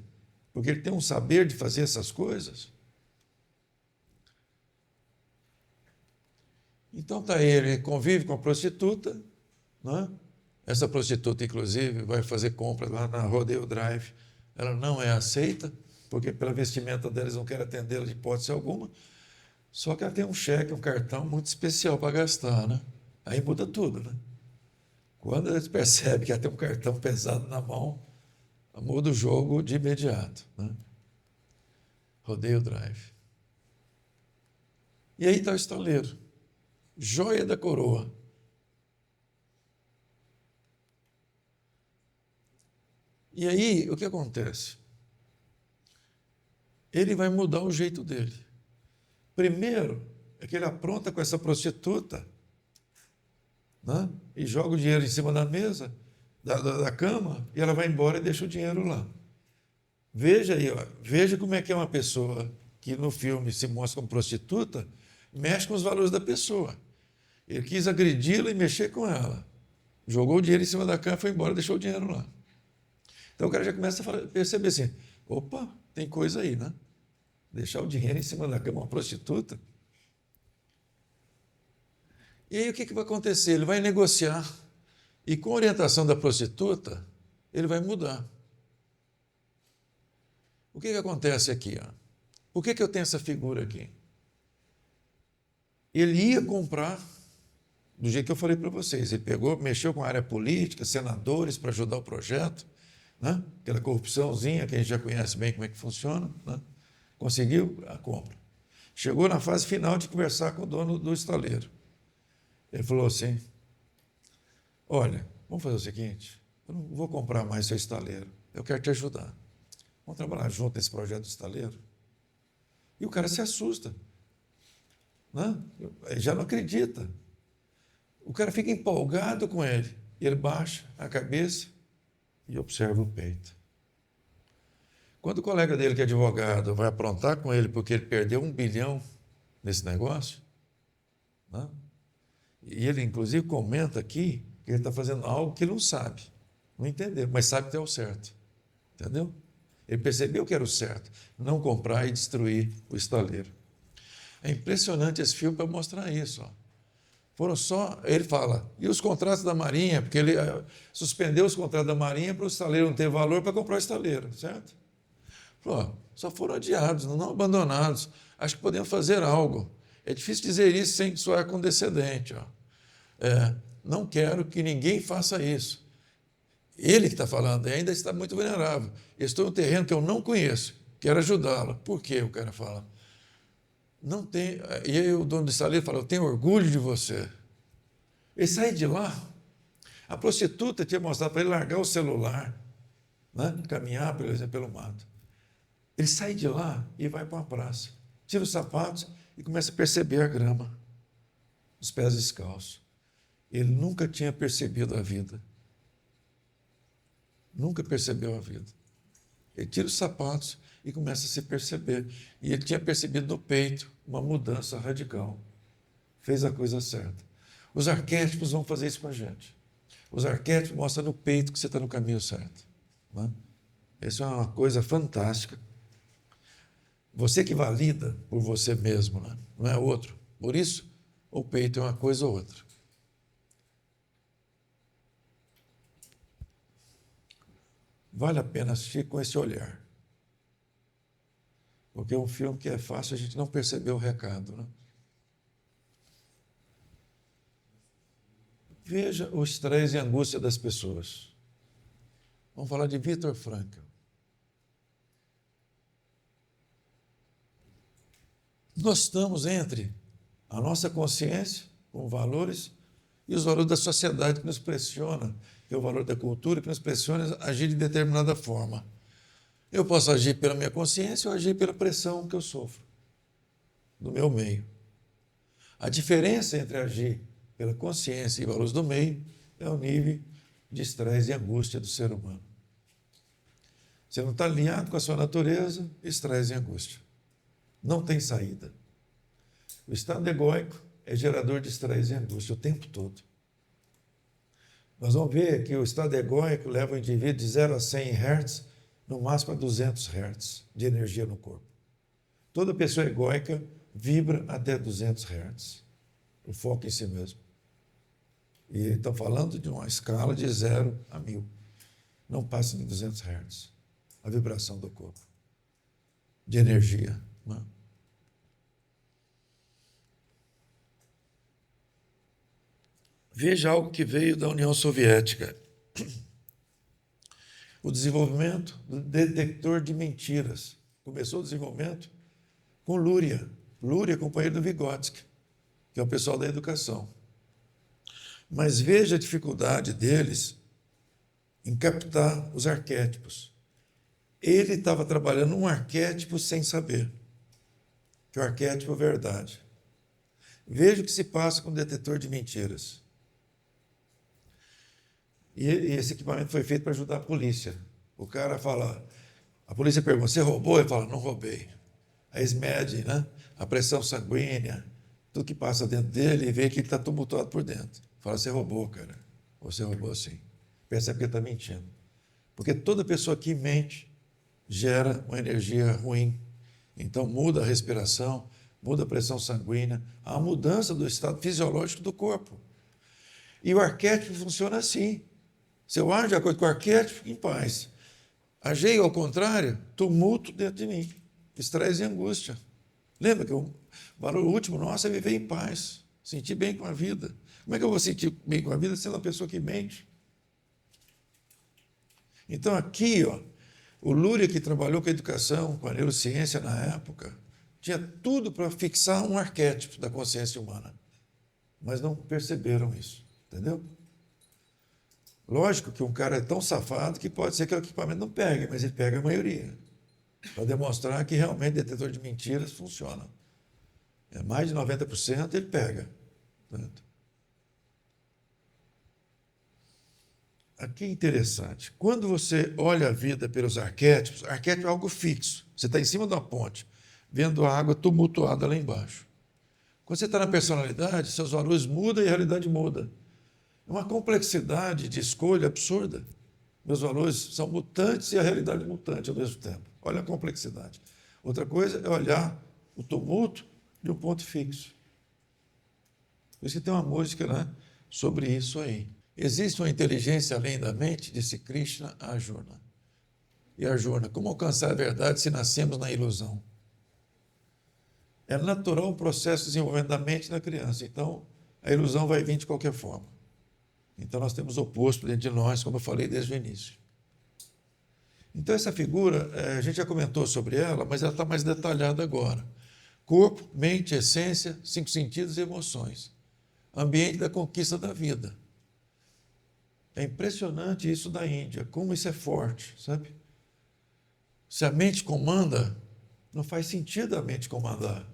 porque ele tem um saber de fazer essas coisas. Então está ele convive com a prostituta, não é? Essa prostituta, inclusive, vai fazer compras lá na Rodeo Drive. Ela não é aceita, porque pela vestimenta deles não querem atendê-la de hipótese alguma. Só que ela tem um cheque, um cartão muito especial para gastar, né? Aí muda tudo, né? Quando eles percebem que ela tem um cartão pesado na mão, muda o jogo de imediato, né? Rodeio Drive. E aí está o estaleiro, joia da coroa. E aí, o que acontece? Ele vai mudar o jeito dele. Primeiro, é que ele apronta com essa prostituta, né? E joga o dinheiro em cima da mesa, da cama, e ela vai embora e deixa o dinheiro lá. Veja aí, ó, veja como é que é uma pessoa que no filme se mostra como prostituta, mexe com os valores da pessoa. Ele quis agredi-la e mexer com ela. Jogou o dinheiro em cima da cama, foi embora e deixou o dinheiro lá. Então o cara já começa a perceber assim, opa, tem coisa aí, né? Deixar o dinheiro em cima da cama, uma prostituta. E aí o que vai acontecer? Ele vai negociar e com a orientação da prostituta, ele vai mudar. O que acontece aqui? Ó? Por que eu tenho essa figura aqui? Ele ia comprar do jeito que eu falei para vocês. Ele pegou, mexeu com a área política, senadores para ajudar o projeto, né? Aquela corrupçãozinha que a gente já conhece bem como é que funciona, né? Conseguiu a compra. Chegou na fase final de conversar com o dono do estaleiro. Ele falou assim, olha, vamos fazer o seguinte, eu não vou comprar mais seu estaleiro, eu quero te ajudar. Vamos trabalhar junto nesse projeto do estaleiro? E o cara se assusta, né? Ele já não acredita. O cara fica empolgado com ele. E ele baixa a cabeça e observa o peito. Quando o colega dele, que é advogado, vai aprontar com ele porque ele perdeu 1 bilhão nesse negócio, né? E ele, inclusive, comenta aqui que ele está fazendo algo que ele não sabe, não entendeu, mas sabe que é o certo. Entendeu? Ele percebeu que era o certo, não comprar e destruir o estaleiro. É impressionante esse filme para mostrar isso. Ó. Foram só, ele fala, e os contratos da Marinha, porque ele suspendeu os contratos da Marinha para o estaleiro não ter valor para comprar o estaleiro, certo? Falou, só foram adiados, não abandonados. Acho que podemos fazer algo. É difícil dizer isso sem soar condescendente. Ó. Não quero que ninguém faça isso. Ele que está falando ainda está muito vulnerável. Estou em um terreno que eu não conheço, quero ajudá-lo. Por quê? O cara fala. Não tem. E aí o dono do estaleiro fala, eu tenho orgulho de você. Ele sai de lá. A prostituta tinha mostrado para ele largar o celular, né? Caminhar, por exemplo, pelo mato. Ele sai de lá e vai para uma praça. Tira os sapatos e começa a perceber a grama, os pés descalços. Ele nunca tinha percebido a vida. Nunca percebeu a vida. Ele tira os sapatos e começa a se perceber. E ele tinha percebido no peito uma mudança radical. Fez a coisa certa. Os arquétipos vão fazer isso com a gente. Os arquétipos mostram no peito que você está no caminho certo. Né? Isso é uma coisa fantástica. Você que valida por você mesmo, né? Não é outro. Por isso, o peito é uma coisa ou outra. Vale a pena assistir com esse olhar. Porque é um filme que é fácil a gente não perceber o recado. Né? Veja o estresse e a angústia das pessoas. Vamos falar de Viktor Frankl. Nós estamos entre a nossa consciência, com valores, e os valores da sociedade que nos pressiona, que é o valor da cultura, que nos pressiona a agir de determinada forma. Eu posso agir pela minha consciência ou agir pela pressão que eu sofro, do meu meio. A diferença entre agir pela consciência e valores do meio é o nível de estresse e angústia do ser humano. Você não está alinhado com a sua natureza, estresse e angústia. Não tem saída. O estado egóico é gerador de estresse e angústia o tempo todo. Nós vamos ver que o estado egóico leva o indivíduo de 0 a 100 Hz, no máximo a 200 Hz de energia no corpo. Toda pessoa egóica vibra até 200 Hz. O foco em si mesmo. E estão falando de uma escala de 0 a 1000. Não passa de 200 Hz a vibração do corpo. de energia. Né? Veja algo que veio da União Soviética. O desenvolvimento do detector de mentiras. Começou o desenvolvimento com Luria. Luria, companheiro do Vygotsky, que é o pessoal da educação. Mas veja a dificuldade deles em captar os arquétipos. Ele estava trabalhando um arquétipo sem saber, que é o arquétipo verdade. Veja o que se passa com o detetor de mentiras. E esse equipamento foi feito para ajudar a polícia. O cara fala, a polícia pergunta, você roubou? Ele fala, não roubei. Aí eles medem, né, a pressão sanguínea, tudo que passa dentro dele e vê que ele está tumultuado por dentro. Fala, você roubou, cara. Você roubou sim. Percebe que ele está mentindo. Porque toda pessoa que mente gera uma energia ruim. Então muda a respiração, muda a pressão sanguínea, há uma mudança do estado fisiológico do corpo. E o arquétipo funciona assim. Se eu age de acordo com o arquétipo, fico em paz. Agei ao contrário, tumulto dentro de mim, estresse e angústia. Lembra que o valor último nosso é viver em paz, sentir bem com a vida. Como é que eu vou sentir bem com a vida sendo uma pessoa que mente? Então aqui, ó, o Luria, que trabalhou com a educação, com a neurociência na época, tinha tudo para fixar um arquétipo da consciência humana. Mas não perceberam isso, entendeu? Lógico que um cara é tão safado que pode ser que o equipamento não pegue, mas ele pega a maioria, para demonstrar que realmente o detetor de mentiras funciona. É mais de 90% ele pega. Certo? Aqui é interessante. Quando você olha a vida pelos arquétipos, arquétipo é algo fixo. Você está em cima de uma ponte, vendo a água tumultuada lá embaixo. Quando você está na personalidade, seus valores mudam e a realidade muda. É uma complexidade de escolha absurda. Meus valores são mutantes e a realidade mutante ao mesmo tempo. Olha a complexidade. Outra coisa é olhar o tumulto de um ponto fixo. Por isso que tem uma música, né, sobre isso aí. Existe uma inteligência além da mente, disse Krishna a Arjuna. E Arjuna, como alcançar a verdade se nascemos na ilusão? É natural o processo de desenvolvimento da mente na criança. Então, a ilusão vai vir de qualquer forma. Então, nós temos o oposto dentro de nós, como eu falei desde o início. Então, essa figura, a gente já comentou sobre ela, mas ela está mais detalhada agora. Corpo, mente, essência, 5 sentidos e emoções. Ambiente da conquista da vida. É impressionante isso da Índia, como isso é forte, sabe? Se a mente comanda, não faz sentido a mente comandar.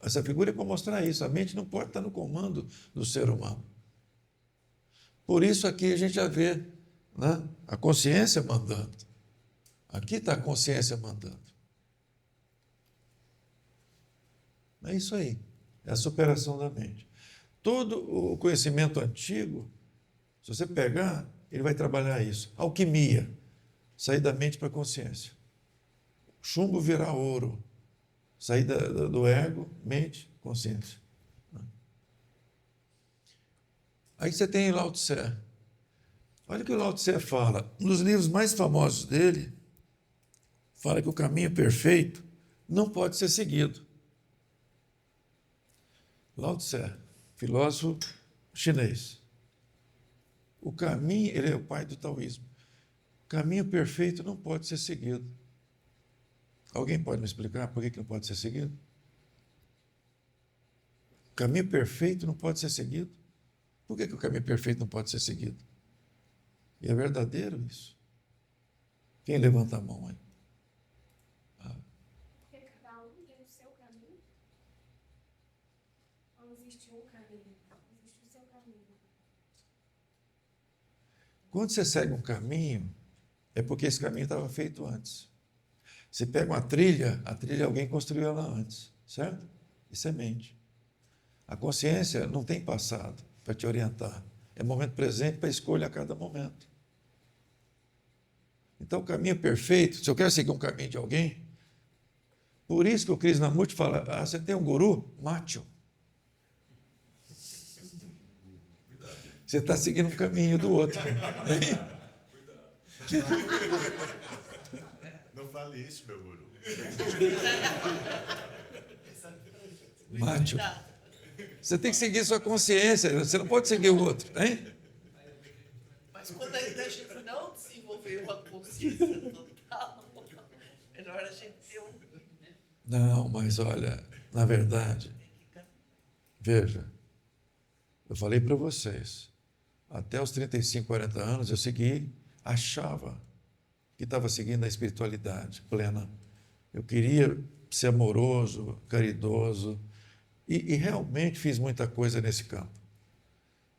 Essa figura é para mostrar isso. A mente não pode estar no comando do ser humano. Por isso aqui a gente já vê, né, a consciência mandando. Aqui está a consciência mandando. É isso aí. É a superação da mente. Todo o conhecimento antigo, se você pegar, ele vai trabalhar isso. Alquimia, sair da mente para a consciência. Chumbo virar ouro, sair do ego, mente, consciência. Aí você tem Lao Tse. Olha o que o Lao Tse fala. Um dos livros mais famosos dele fala que o caminho perfeito não pode ser seguido. Lao Tse, filósofo chinês. O caminho, ele é o pai do taoísmo. O caminho perfeito não pode ser seguido. Alguém pode me explicar por que não pode ser seguido? O caminho perfeito não pode ser seguido? Por que o caminho perfeito não pode ser seguido? E é verdadeiro isso? Quem levanta a mão aí? Porque cada um tem o seu caminho. Não existe um caminho, existe o seu caminho. Quando você segue um caminho, é porque esse caminho estava feito antes. Você pega uma trilha, a trilha alguém construiu ela antes, certo? Isso é mente. A consciência não tem passado para te orientar. É momento presente para escolha a cada momento. Então, o caminho perfeito, se eu quero seguir um caminho de alguém, por isso que o Krishnamurti fala, você tem um guru? Mate-o. Você está seguindo um caminho do outro. Não fale fale isso, meu guru. Mátio, você tem que seguir sua consciência, você não pode seguir o outro, hein? Mas quando ainda a gente não desenvolver uma consciência total, melhor a gente ter um. Não, mas olha, na verdade, veja, eu falei para vocês, até os 35, 40 anos eu achava que estava seguindo a espiritualidade plena. Eu queria ser amoroso, caridoso, e realmente fiz muita coisa nesse campo.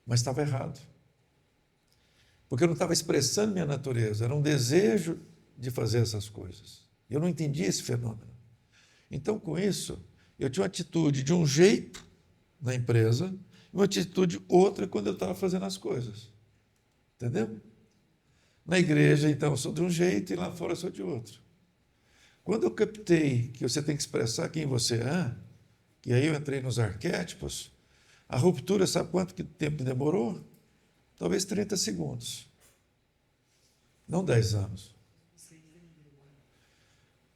Mas estava errado. Porque eu não estava expressando minha natureza, era um desejo de fazer essas coisas. Eu não entendia esse fenômeno. Então, com isso, eu tinha uma atitude de um jeito na empresa e uma atitude outra quando eu estava fazendo as coisas. Entendeu? Na igreja, então, eu sou de um jeito e lá fora eu sou de outro. Quando eu captei que você tem que expressar quem você é, e aí eu entrei nos arquétipos, a ruptura, sabe quanto tempo demorou? Talvez 30 segundos. Não 10 anos.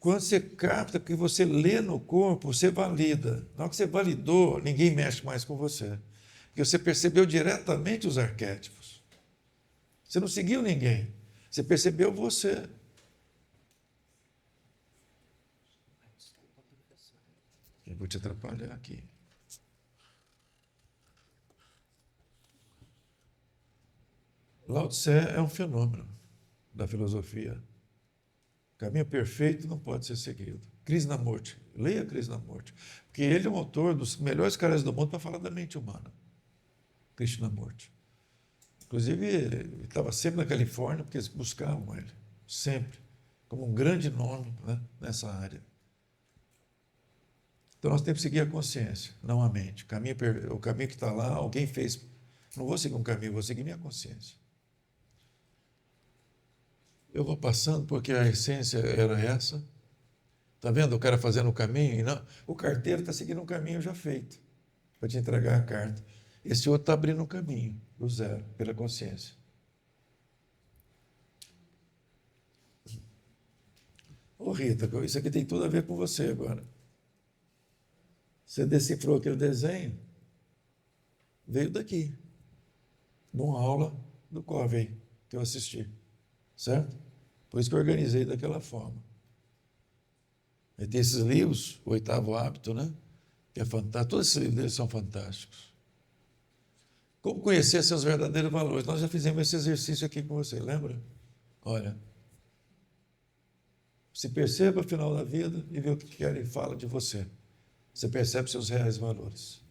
Quando você capta que você lê no corpo, você valida. Na hora que você validou, ninguém mexe mais com você. Porque você percebeu diretamente os arquétipos. Você não seguiu ninguém. Você percebeu você. Eu vou te atrapalhar aqui. Lao Tse é um fenômeno da filosofia. O caminho perfeito não pode ser seguido. Krishnamurti, leia Krishnamurti, porque ele é um autor dos melhores caras do mundo para falar da mente humana. Krishnamurti. Inclusive, ele estava sempre na Califórnia, porque eles buscavam ele, sempre, como um grande nome, né, nessa área. Então, nós temos que seguir a consciência, não a mente. O caminho que está lá, alguém fez. Não vou seguir um caminho, vou seguir minha consciência. Eu vou passando porque a essência era essa. Está vendo o cara fazendo o caminho? E não, o carteiro está seguindo um caminho já feito, para te entregar a carta. Esse outro está abrindo um caminho, do zero, pela consciência. Ô Rita, isso aqui tem tudo a ver com você agora. Você decifrou aquele desenho, veio daqui, numa aula do Covey que eu assisti, certo? Por isso que eu organizei daquela forma. E tem esses livros, o Oitavo Hábito, né? Que é fantástico, todos esses livros deles são fantásticos. Como conhecer seus verdadeiros valores? Nós já fizemos esse exercício aqui com você, lembra? Olha, se perceba ao final da vida e vê o que quer e fala de você. Você percebe seus reais valores.